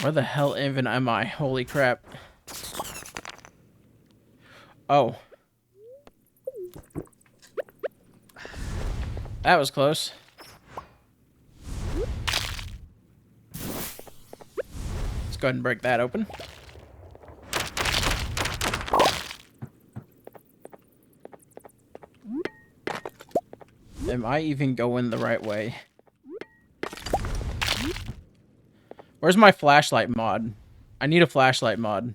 Where the hell even am I? Holy crap. Oh. That was close. Let's go ahead and break that open. Am I even going the right way? Where's my flashlight mod? I need a flashlight mod.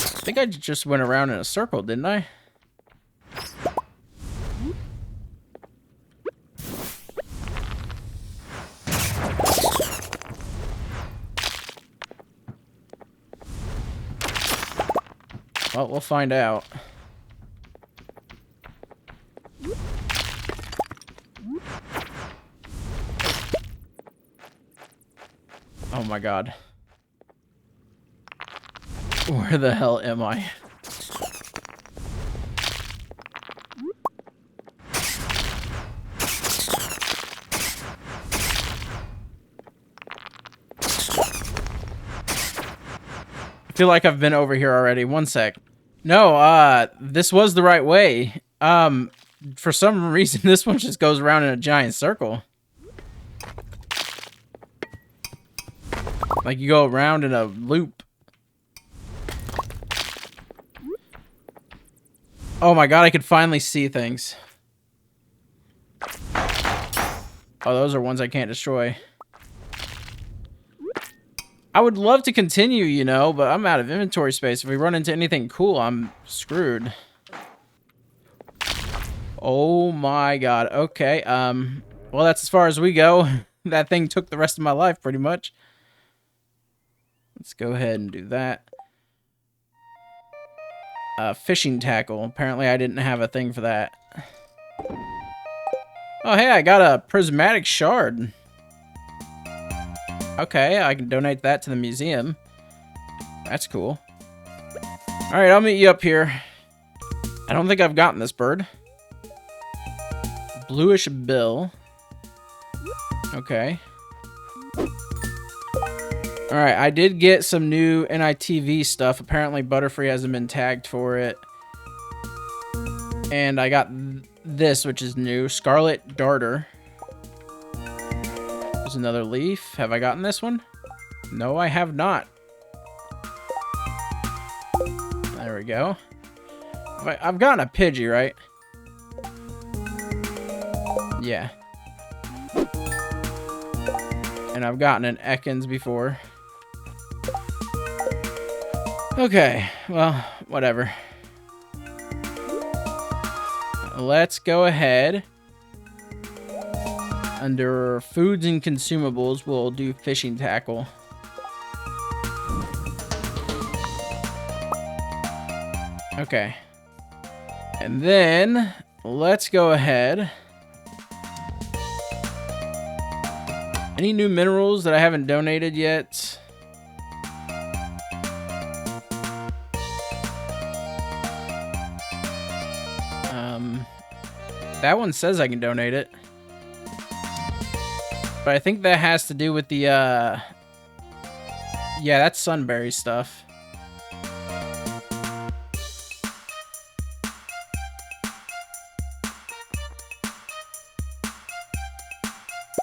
I think I just went around in a circle, didn't I? Well, we'll find out. Oh my god. Where the hell am I? I feel like I've been over here already. One sec. No, this was the right way. For some reason, this one just goes around in a giant circle. Like you go around in a loop. Oh my god, I could finally see things. Oh, those are ones I can't destroy. I would love to continue, you know, but I'm out of inventory space. If we run into anything cool, I'm screwed. Oh my god. Okay, well, that's as far as we go. That thing took the rest of my life, pretty much. Let's go ahead and do that. Fishing tackle. Apparently, I didn't have a thing for that. Oh, hey, I got a prismatic shard. Okay, I can donate that to the museum. That's cool. Alright, I'll meet you up here. I don't think I've gotten this bird. Bluish bill. Okay. Alright, I did get some new NITV stuff. Apparently Butterfree hasn't been tagged for it. And I got this, which is new. Scarlet Darter. There's another leaf. Have I gotten this one? No, I have not. There we go. I've gotten a Pidgey, right? Yeah. And I've gotten an Ekans before. Okay, well, whatever. Let's go ahead. Under foods and consumables, we'll do fishing tackle. Okay. And then let's go ahead. Any new minerals that I haven't donated yet? That one says I can donate it. But I think that has to do with the, yeah, that's sunberry stuff.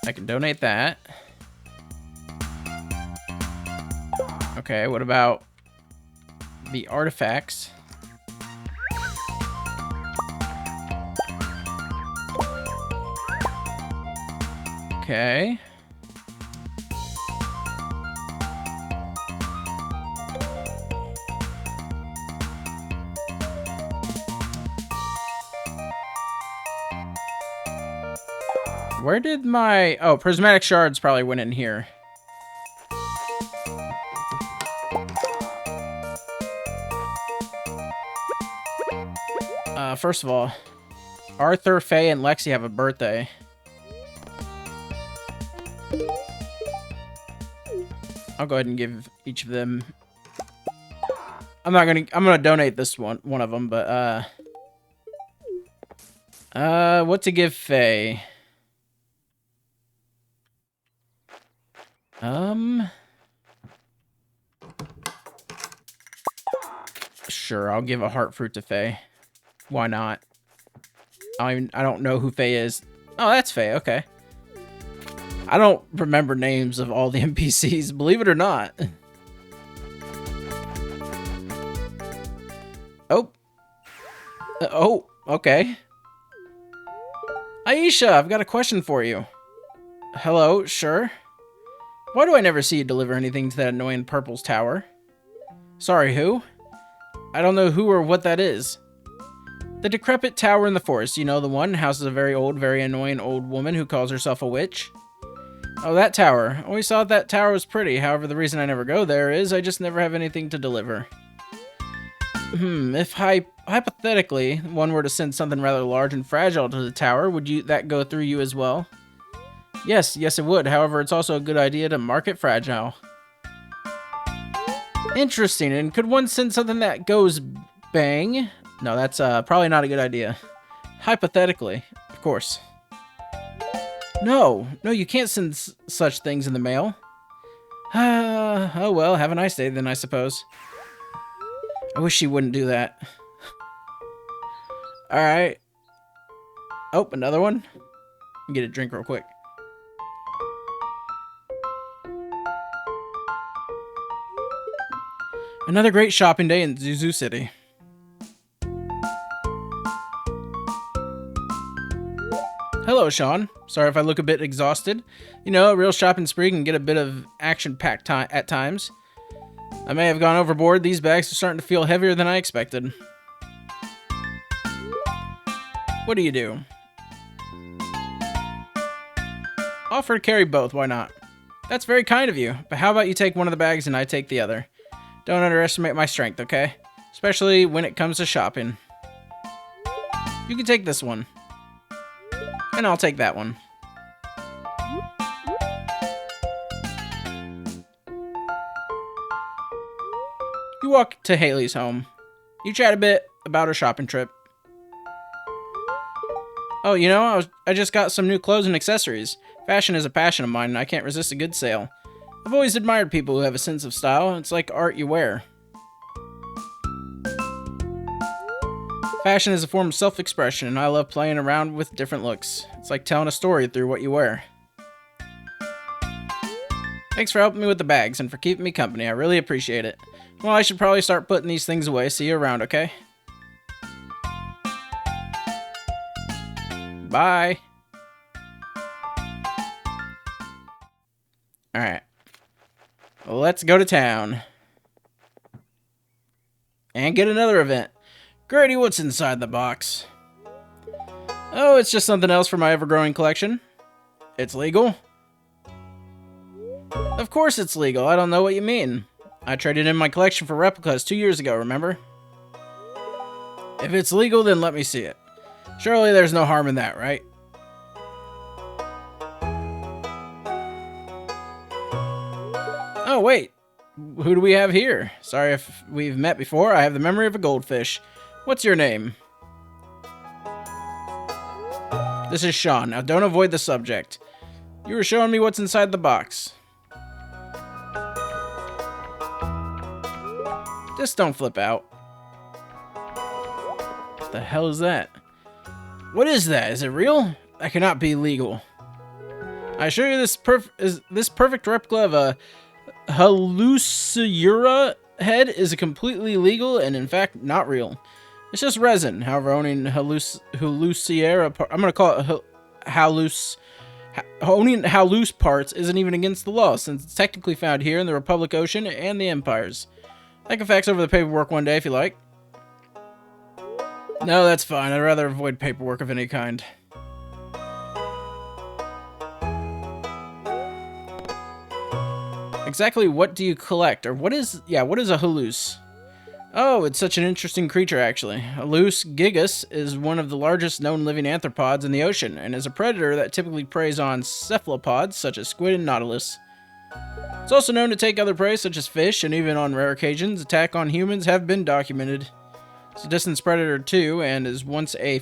I can donate that. Okay, what about the artifacts? Okay. Where did my... Oh, prismatic shards probably went in here. First of all, Arthur, Faye, and Lexi have a birthday. I'll go ahead and give each of them... I'm gonna donate this one of them, but what to give Faye? Sure, I'll give a heart fruit to Faye. Why not? I don't know who Faye is. Oh, that's Faye, okay. I don't remember names of all the NPCs, believe it or not. Oh. Oh, okay. Aisha, I've got a question for you. Hello, sure. Why do I never see you deliver anything to that annoying Purple's tower? Sorry, who? I don't know who or what that is. The decrepit tower in the forest, you know, the one houses a very old, very annoying old woman who calls herself a witch. Oh, that tower. Always thought that tower was pretty. However, the reason I never go there is I just never have anything to deliver. If hypothetically one were to send something rather large and fragile to the tower, would that go through you as well? Yes, it would. However, it's also a good idea to mark it fragile. Interesting. And could one send something that goes bang? No, that's probably not a good idea. Hypothetically, of course. No, you can't send such things in the mail. Oh well, have a nice day then, I suppose. I wish she wouldn't do that. Alright. Oh, another one? Get a drink real quick. Another great shopping day in Zuzu City. Hello, Sean. Sorry if I look a bit exhausted. You know, a real shopping spree can get a bit of action-packed at times. I may have gone overboard. These bags are starting to feel heavier than I expected. What do? Offer to carry both, why not? That's very kind of you, but how about you take one of the bags and I take the other? Don't underestimate my strength, okay? Especially when it comes to shopping. You can take this one. And I'll take that one. You walk to Haley's home. You chat a bit about her shopping trip. Oh, you know, I just got some new clothes and accessories. Fashion is a passion of mine, and I can't resist a good sale. I've always admired people who have a sense of style. It's like art you wear. Fashion is a form of self-expression, and I love playing around with different looks. It's like telling a story through what you wear. Thanks for helping me with the bags and for keeping me company. I really appreciate it. Well, I should probably start putting these things away. See you around, okay? Bye. Alright. Let's go to town. And get another event. Grady, what's inside the box? Oh, it's just something else for my ever-growing collection. It's legal? Of course it's legal. I don't know what you mean. I traded in my collection for replicas 2 years ago, remember? If it's legal, then let me see it. Surely there's no harm in that, right? Oh, wait. Who do we have here? Sorry if we've met before. I have the memory of a goldfish. What's your name? This is Sean. Now, don't avoid the subject. You were showing me what's inside the box. Just don't flip out. What the hell is that? What is that? Is it real? That cannot be legal. I assure you this perfect replica of a Halluciura head is completely legal and in fact not real. It's just resin. However, owning Halluciura, I'm going to call it owning Halluce parts isn't even against the law, since it's technically found here in the Republic Ocean and the Empires. I can fax over the paperwork one day if you like. No, that's fine. I'd rather avoid paperwork of any kind. Exactly what do you collect? Or what is a Halluce? Oh, it's such an interesting creature, actually. Halluce gigas is one of the largest known living arthropods in the ocean, and is a predator that typically preys on cephalopods, such as squid and nautilus. It's also known to take other prey, such as fish, and even on rare occasions, attack on humans have been documented. It's a distance predator, too, and is one of the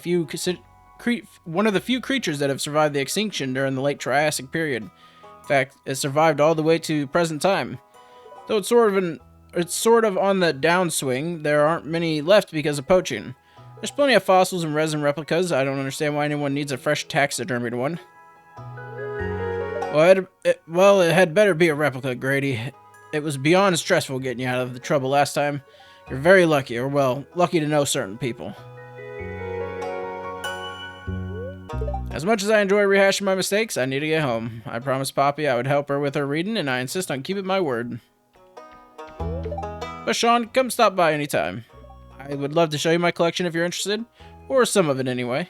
few creatures that have survived the extinction during the late Triassic period. In fact, it survived all the way to present time. Though it's sort of on the downswing, there aren't many left because of poaching. There's plenty of fossils and resin replicas. I don't understand why anyone needs a fresh taxidermied one. Well, it had better be a replica, Grady. It was beyond stressful getting you out of the trouble last time. You're very lucky, or well, lucky to know certain people. As much as I enjoy rehashing my mistakes, I need to get home. I promised Poppy I would help her with her reading, and I insist on keeping my word. But Sean, come stop by anytime. I would love to show you my collection if you're interested, or some of it anyway.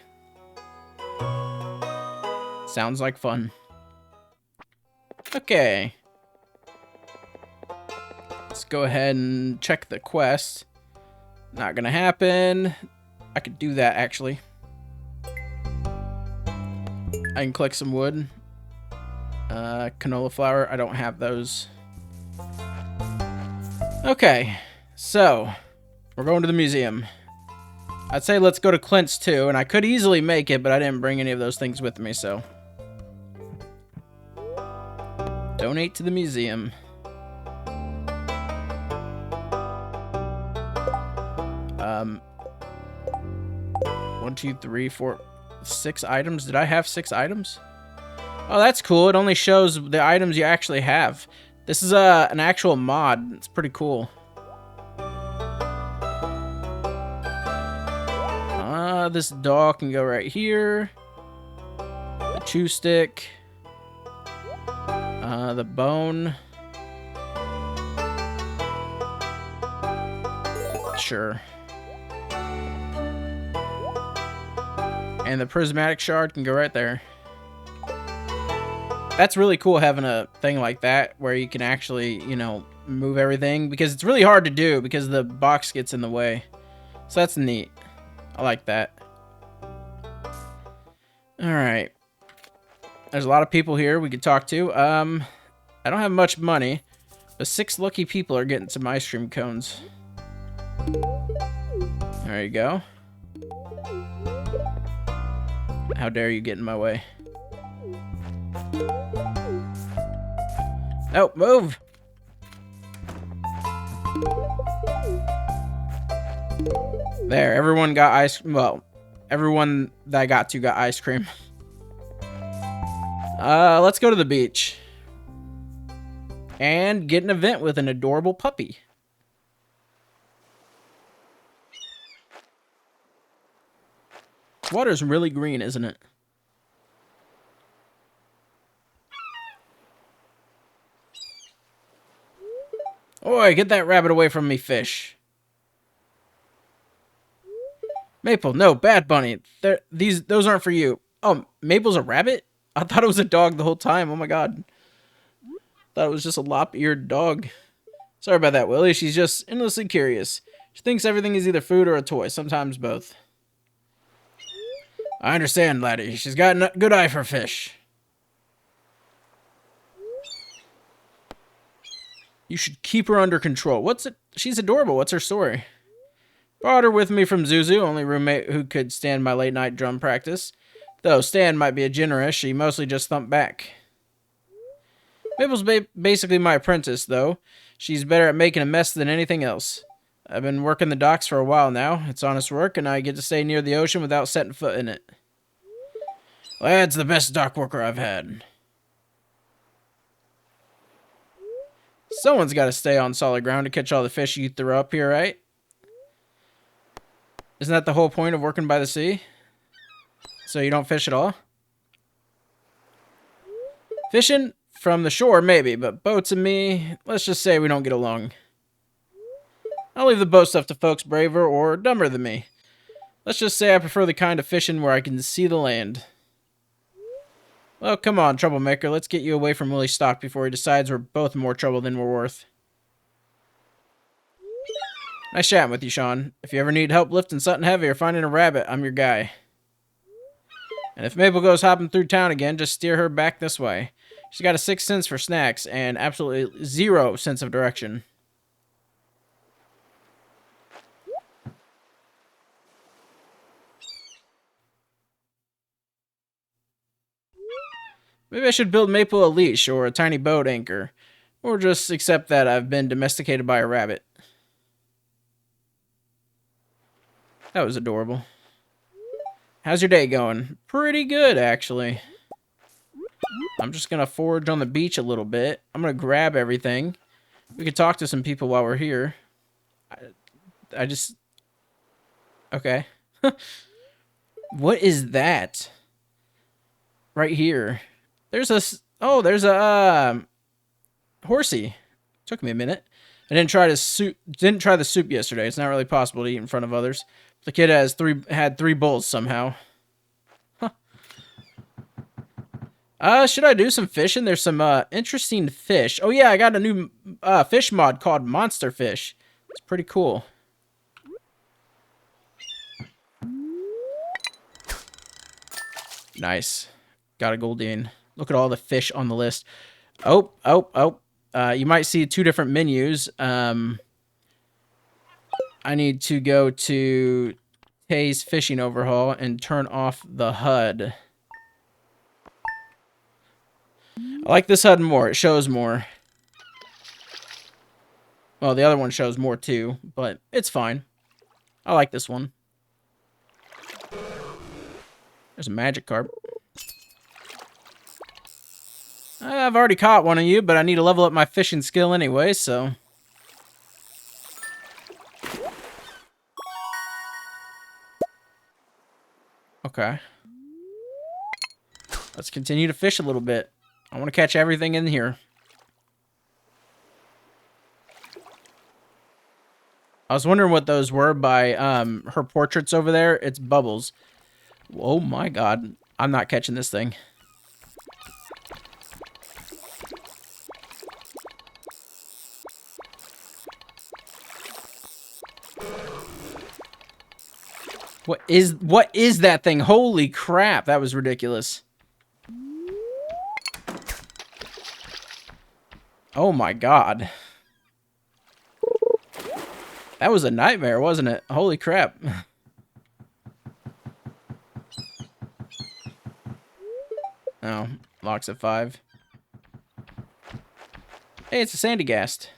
Sounds like fun. Okay. Let's go ahead and check the quest. Not gonna happen. I could do that, actually. I can collect some wood. Canola flour. I don't have those. Okay. So, we're going to the museum. I'd say let's go to Clint's too, and I could easily make it, but I didn't bring any of those things with me, so. Donate to the museum. 1, 2, 3, 4, 6 items. Did I have 6 items? Oh, that's cool. It only shows the items you actually have. This is an actual mod. It's pretty cool. This doll can go right here. The chew stick. The bone. Sure. And the prismatic shard can go right there. That's really cool having a thing like that where you can actually, you know, move everything, because it's really hard to do because the box gets in the way. So that's neat. I like that. Alright. There's a lot of people here we could talk to. I don't have much money, but 6 lucky people are getting some ice cream cones. There you go. How dare you get in my way? Oh, move! There, everyone got ice. Well, everyone that I got to got ice cream. Let's go to the beach. And get an event with an adorable puppy. Water's really green, isn't it? Oi, get that rabbit away from me, fish. Maple, no, Bad Bunny. Those aren't for you. Oh, Maple's a rabbit? I thought it was a dog the whole time. Oh my god. Thought it was just a lop-eared dog. Sorry about that, Willie. She's just endlessly curious. She thinks everything is either food or a toy, sometimes both. I understand, laddie. She's got a good eye for fish. You should keep her under control. What's it? She's adorable. What's her story? Brought her with me from Zuzu, only roommate who could stand my late night drum practice. Though Stan might be a generous, she mostly just thumped back. Mabel's basically my apprentice, though. She's better at making a mess than anything else. I've been working the docks for a while now. It's honest work, and I get to stay near the ocean without setting foot in it. Lad's the best dock worker I've had. Someone's got to stay on solid ground to catch all the fish you throw up here, right? Isn't that the whole point of working by the sea? So you don't fish at all? Fishing from the shore, maybe, but boats and me, let's just say we don't get along. I'll leave the boat stuff to folks braver or dumber than me. Let's just say I prefer the kind of fishing where I can see the land. Well, come on, troublemaker. Let's get you away from Willie's stock before he decides we're both more trouble than we're worth. Nice chatting with you, Sean. If you ever need help lifting something heavy or finding a rabbit, I'm your guy. And if Mabel goes hopping through town again, just steer her back this way. She's got a 6th sense for snacks and absolutely 0 sense of direction. Maybe I should build Maple a leash or a tiny boat anchor. Or just accept that I've been domesticated by a rabbit. That was adorable. How's your day going? Pretty good, actually. I'm just going to forage on the beach a little bit. I'm going to grab everything. We could talk to some people while we're here. I just... Okay. What is that? Right here. There's a... Oh, there's a... horsey. Took me a minute. I didn't try the soup yesterday. It's not really possible to eat in front of others. The kid had 3 bowls somehow. Huh. Should I do some fishing? There's some interesting fish. Oh yeah, I got a new fish mod called Monster Fish. It's pretty cool. Nice. Got a Goldine. Look at all the fish on the list. Oh. You might see 2 different menus. I need to go to Tay's fishing overhaul and turn off the HUD. I like this HUD more. It shows more. Well, the other one shows more too, but it's fine. I like this one. There's a magic carp. I've already caught one of you, but I need to level up my fishing skill anyway, so... Okay. Let's continue to fish a little bit. I want to catch everything in here. I was wondering what those were by her portraits over there. It's bubbles. Oh my god. I'm not catching this thing. What is that thing? Holy crap, that was ridiculous. Oh my god. That was a nightmare, wasn't it? Holy crap. Oh, locks at 5. Hey, it's a sandy ghast.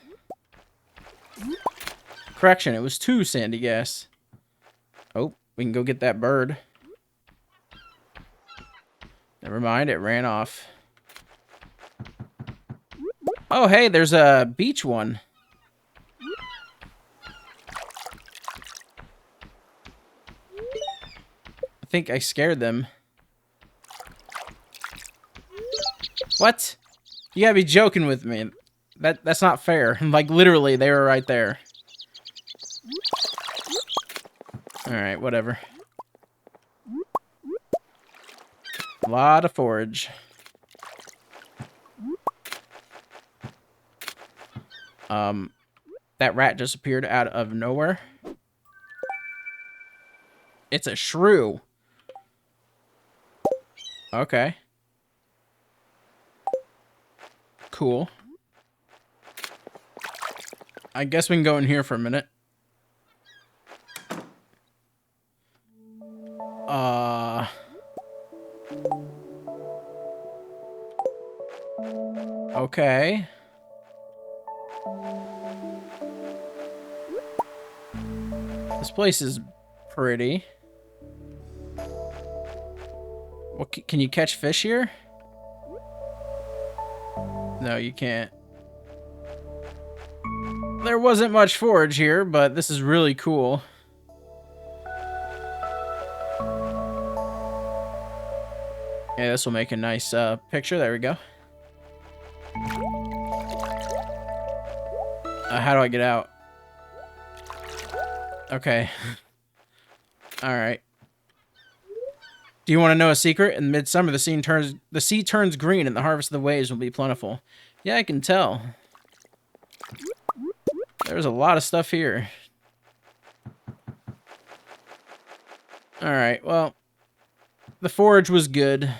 Correction, it was 2 sandy ghasts. Oh, we can go get that bird. Never mind, it ran off. Oh, hey, there's a beach one. I think I scared them. What? You gotta be joking with me. That's not fair. Like, literally, they were right there. Alright, whatever. A lot of forage. That rat just appeared out of nowhere. It's a shrew. Okay. Cool. I guess we can go in here for a minute. Okay. This place is pretty. What, can you catch fish here? No, you can't. There wasn't much forage here, but this is really cool. Yeah, this will make a nice picture. There we go. How do I get out? Okay. Alright. Do you want to know a secret? In midsummer, the sea turns green and the harvest of the waves will be plentiful. Yeah, I can tell. There's a lot of stuff here. Alright, well, the forage was good.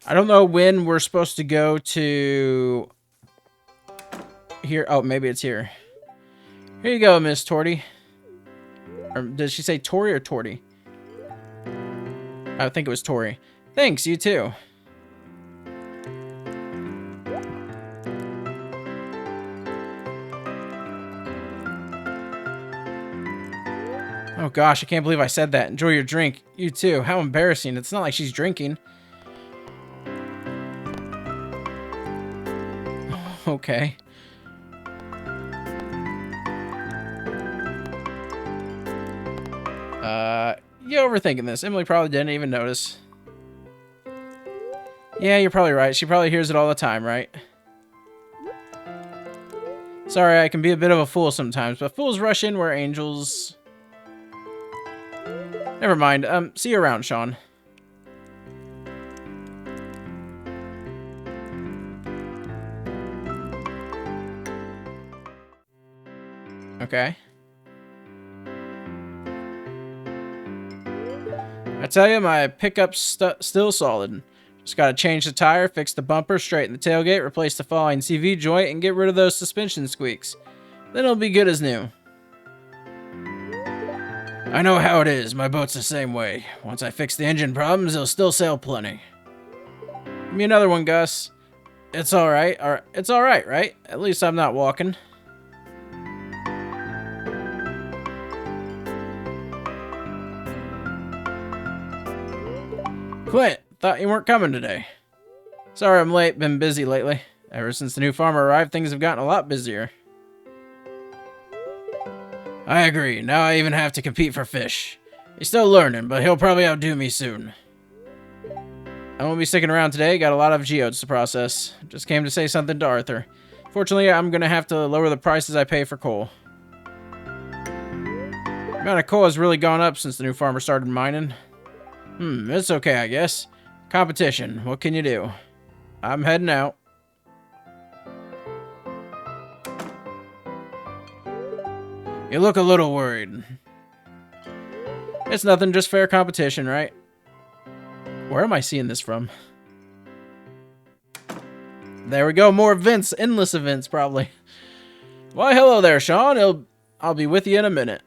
I don't know when we're supposed to go to... here. Oh, maybe it's here. Here you go, Miss Torty. Or did she say Tori or Torty? I think it was Tori. Thanks, you too. Oh gosh, I can't believe I said that. Enjoy your drink. You too. How embarrassing. It's not like she's drinking. Okay. You're overthinking this. Emily probably didn't even notice. Yeah, you're probably right. She probably hears it all the time, right? Sorry, I can be a bit of a fool sometimes, but fools rush in where angels... Never mind. See you around, Sean. Okay. I tell you, my pickup's still solid. Just gotta change the tire, fix the bumper, straighten the tailgate, replace the falling CV joint, and get rid of those suspension squeaks. Then it'll be good as new. I know how it is. My boat's the same way. Once I fix the engine problems, it'll still sail plenty. Give me another one, Gus. It's alright. It's alright, right? At least I'm not walking. Clint, thought you weren't coming today. Sorry I'm late. Been busy lately. Ever since the new farmer arrived, things have gotten a lot busier. I agree. Now I even have to compete for fish. He's still learning, but he'll probably outdo me soon. I won't be sticking around today. Got a lot of geodes to process. Just came to say something to Arthur. Fortunately, I'm going to have to lower the prices I pay for coal. The amount of coal has really gone up since the new farmer started mining. It's okay, I guess. Competition. What can you do? I'm heading out. You look a little worried. It's nothing, just fair competition, right? Where am I seeing this from? There we go, more events, endless events, probably. Why, hello there, Sean. I'll be with you in a minute.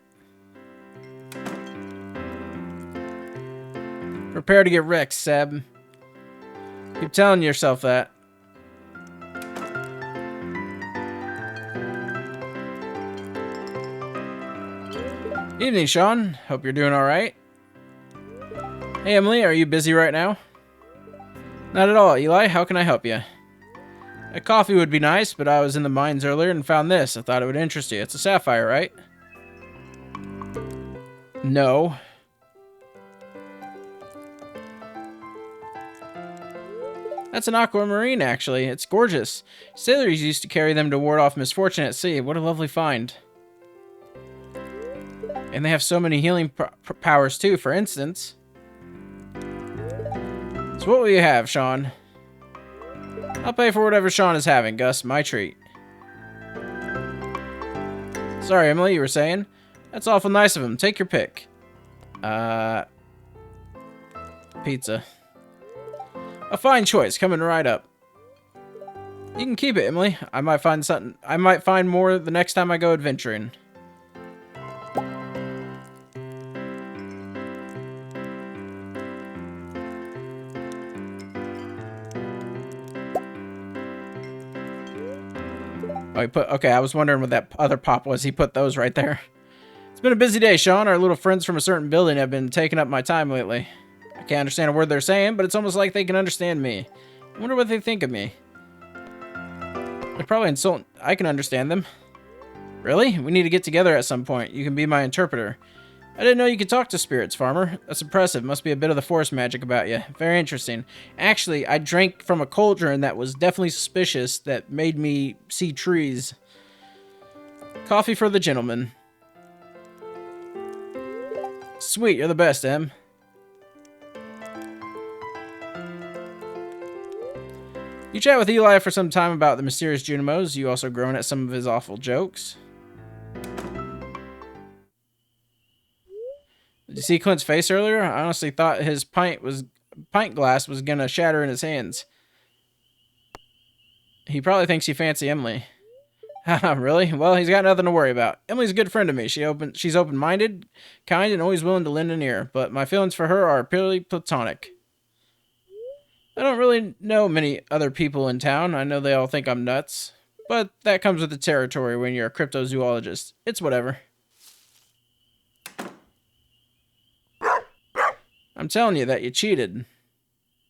Prepare to get wrecked, Seb. Keep telling yourself that. Evening, Sean. Hope you're doing alright. Hey, Emily, are you busy right now? Not at all. Eli, how can I help you? A coffee would be nice, but I was in the mines earlier and found this. I thought it would interest you. It's a sapphire, right? No. That's an aquamarine, actually. It's gorgeous. Sailors used to carry them to ward off misfortune at sea. What a lovely find. And they have so many healing powers, too, for instance. So what will you have, Sean? I'll pay for whatever Sean is having, Gus. My treat. Sorry, Emily, you were saying? That's awful nice of him. Take your pick. Pizza. A fine choice, coming right up. You can keep it, Emily. I might find something. I might find more the next time I go adventuring. Oh, he put. Okay, I was wondering what that other pop was. He put those right there. It's been a busy day, Sean. Our little friends from a certain building have been taking up my time lately. I can't understand a word they're saying, but it's almost like they can understand me. I wonder what they think of me. They're probably insulting. I can understand them. Really? We need to get together at some point. You can be my interpreter. I didn't know you could talk to spirits, farmer. That's impressive. Must be a bit of the forest magic about you. Very interesting. Actually, I drank from a cauldron that was definitely suspicious that made me see trees. Coffee for the gentleman. Sweet, you're the best, Em. You chat with Eli for some time about the mysterious Junimos. You also groan at some of his awful jokes. Did you see Clint's face earlier? I honestly thought his pint glass was gonna shatter in his hands. He probably thinks you fancy Emily. Haha, really? Well, he's got nothing to worry about. Emily's a good friend to me. She's open-minded, kind, and always willing to lend an ear. But my feelings for her are purely platonic. I don't really know many other people in town. I know they all think I'm nuts. But that comes with the territory when you're a cryptozoologist. It's whatever. I'm telling you that you cheated.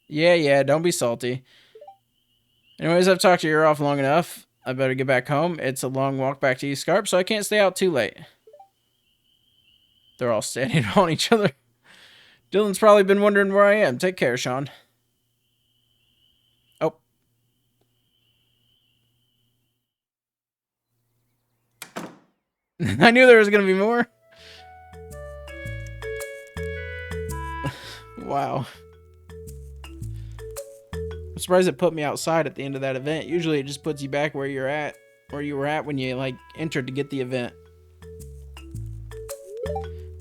Yeah, don't be salty. Anyways, I've talked your ear off long enough. I better get back home. It's a long walk back to East Scarp, so I can't stay out too late. They're all standing on each other. Dylan's probably been wondering where I am. Take care, Sean. Oh. I knew there was going to be more. Wow. I'm surprised it put me outside at the end of that event. Usually it just puts you back where you were at when you like entered to get the event.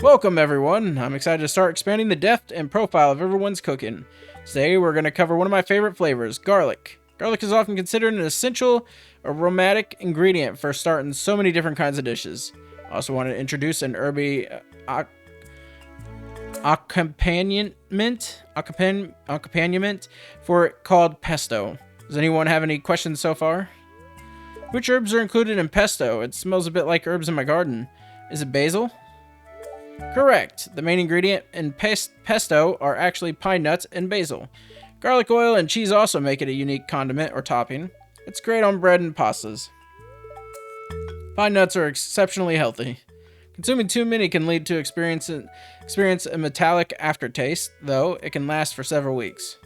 Welcome everyone. I'm excited to start expanding the depth and profile of everyone's cooking. Today we're going to cover one of my favorite flavors, garlic. Garlic is often considered an essential aromatic ingredient for starting so many different kinds of dishes. I also want to introduce an herby accompaniment for it called pesto. Does anyone have any questions so far? Which herbs are included in pesto? It smells a bit like herbs in my garden. Is it basil? Correct. The main ingredient in pesto are actually pine nuts and basil. Garlic oil and cheese also make it a unique condiment or topping. It's great on bread and pastas. Pine nuts are exceptionally healthy. Consuming too many can lead to experience a metallic aftertaste, though it can last for several weeks.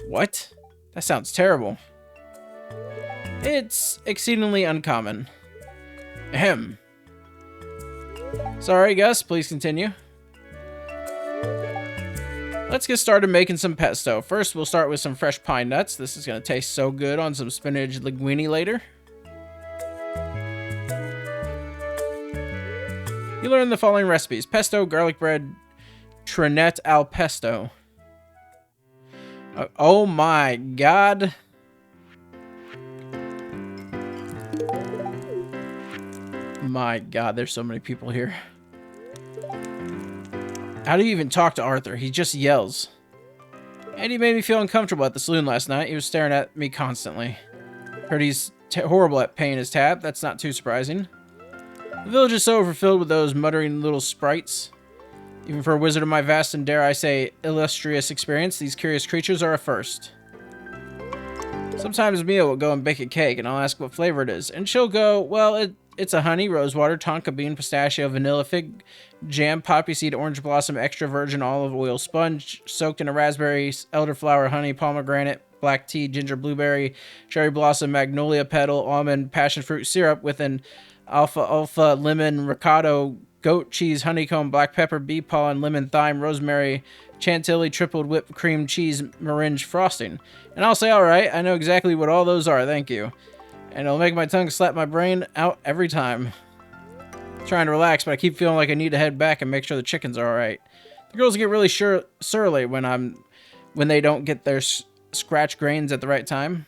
What? That sounds terrible. It's exceedingly uncommon. Ahem. Sorry, Gus, please continue. Let's get started making some pesto. First, we'll start with some fresh pine nuts. This is going to taste so good on some spinach linguine later. You learn the following recipes: pesto, garlic bread, trinette al pesto. Oh my god. My god, there's so many people here. How do you even talk to Arthur? He just yells. Eddie made me feel uncomfortable at the saloon last night. He was staring at me constantly. Heard he's horrible at paying his tab. That's not too surprising. The village is so overfilled with those muttering little sprites. Even for a wizard of my vast and, dare I say, illustrious experience, these curious creatures are a first. Sometimes Mia will go and bake a cake, and I'll ask what flavor it is. And she'll go, well, it's a honey, rosewater, tonka bean, pistachio, vanilla, fig, jam, poppy seed, orange blossom, extra virgin olive oil sponge, soaked in a raspberry, elderflower, honey, pomegranate, black tea, ginger, blueberry, cherry blossom, magnolia petal, almond, passion fruit syrup with an alfalfa, lemon, ricotta, goat cheese, honeycomb, black pepper, bee pollen, lemon, thyme, rosemary, chantilly, tripled whipped cream cheese, meringue frosting. And I'll say, all right, I know exactly what all those are, thank you. And it'll make my tongue slap my brain out every time. trying to relax, but I keep feeling like I need to head back and make sure the chickens are alright. The girls get really surly when they don't get their scratch grains at the right time.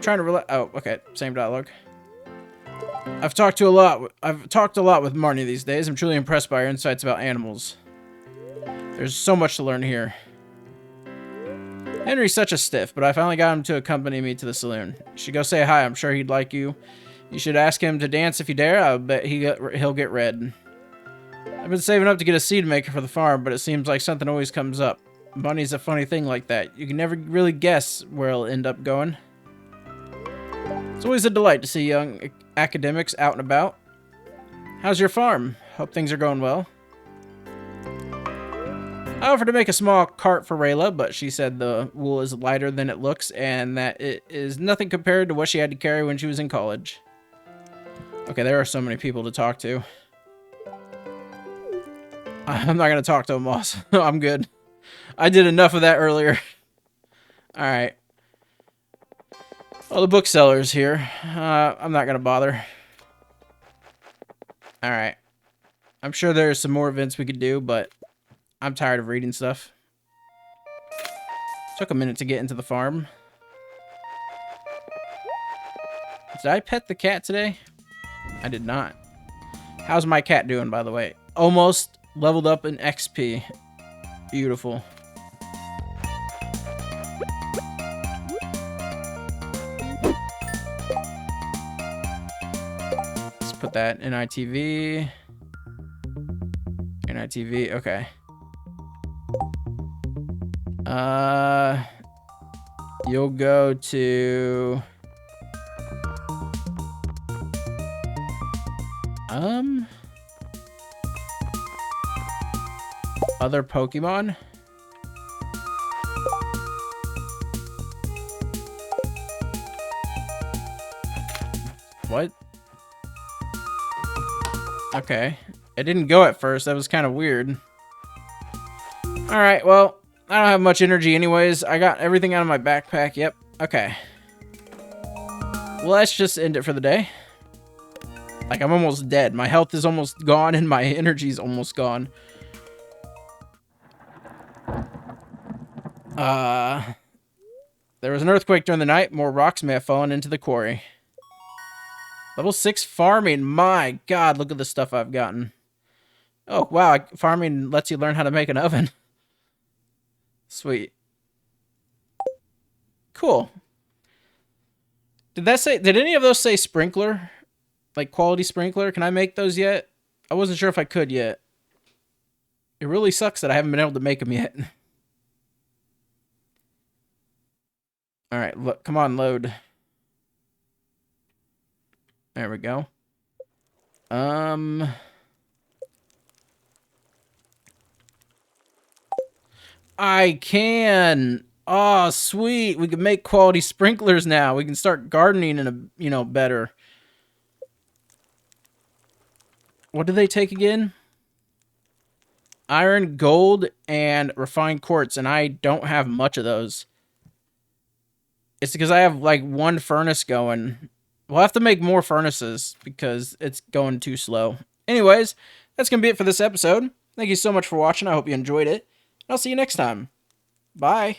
Trying to relax. Oh, okay, same dialogue. I've talked a lot with Marnie these days. I'm truly impressed by her insights about animals. There's so much to learn here. Henry's such a stiff, but I finally got him to accompany me to the saloon. You should go say hi. I'm sure he'd like you. You should ask him to dance if you dare. I'll bet he'll get red. I've been saving up to get a seed maker for the farm, but it seems like something always comes up. Money's a funny thing like that. You can never really guess where it'll end up going. It's always a delight to see young academics out and about. How's your farm? Hope things are going well. I offered to make a small cart for Rayla, but she said the wool is lighter than it looks and that it is nothing compared to what she had to carry when she was in college. Okay, there are so many people to talk to. I'm not going to talk to them all. I'm good. I did enough of that earlier. Alright. Well, the bookseller's here. I'm not going to bother. Alright. I'm sure there's some more events we could do, but I'm tired of reading stuff. Took a minute to get into the farm. Did I pet the cat today? I did not. How's my cat doing, by the way? Almost leveled up in XP. Beautiful. Let's put that in ITV. In ITV, okay. You'll go to... Other Pokemon? What? Okay. It didn't go at first. That was kind of weird. Alright, well, I don't have much energy anyways. I got everything out of my backpack. Yep. Okay. Well, let's just end it for the day. Like, I'm almost dead. My health is almost gone and my energy's almost gone. There was an earthquake during the night. More rocks may have fallen into the quarry. Level 6 farming. My God, look at the stuff I've gotten. Oh, wow. Farming lets you learn how to make an oven. Sweet. Cool. Did any of those say sprinkler? Like quality sprinkler? Can I make those yet? I wasn't sure if I could yet. It really sucks that I haven't been able to make them yet. Alright, look, come on, load. There we go. I can. Oh, sweet. We can make quality sprinklers now. We can start gardening in a, better. What do they take again? Iron, gold, and refined quartz, and I don't have much of those. It's because I have, like, one furnace going. We'll have to make more furnaces because it's going too slow. Anyways, that's going to be it for this episode. Thank you so much for watching. I hope you enjoyed it. I'll see you next time. Bye.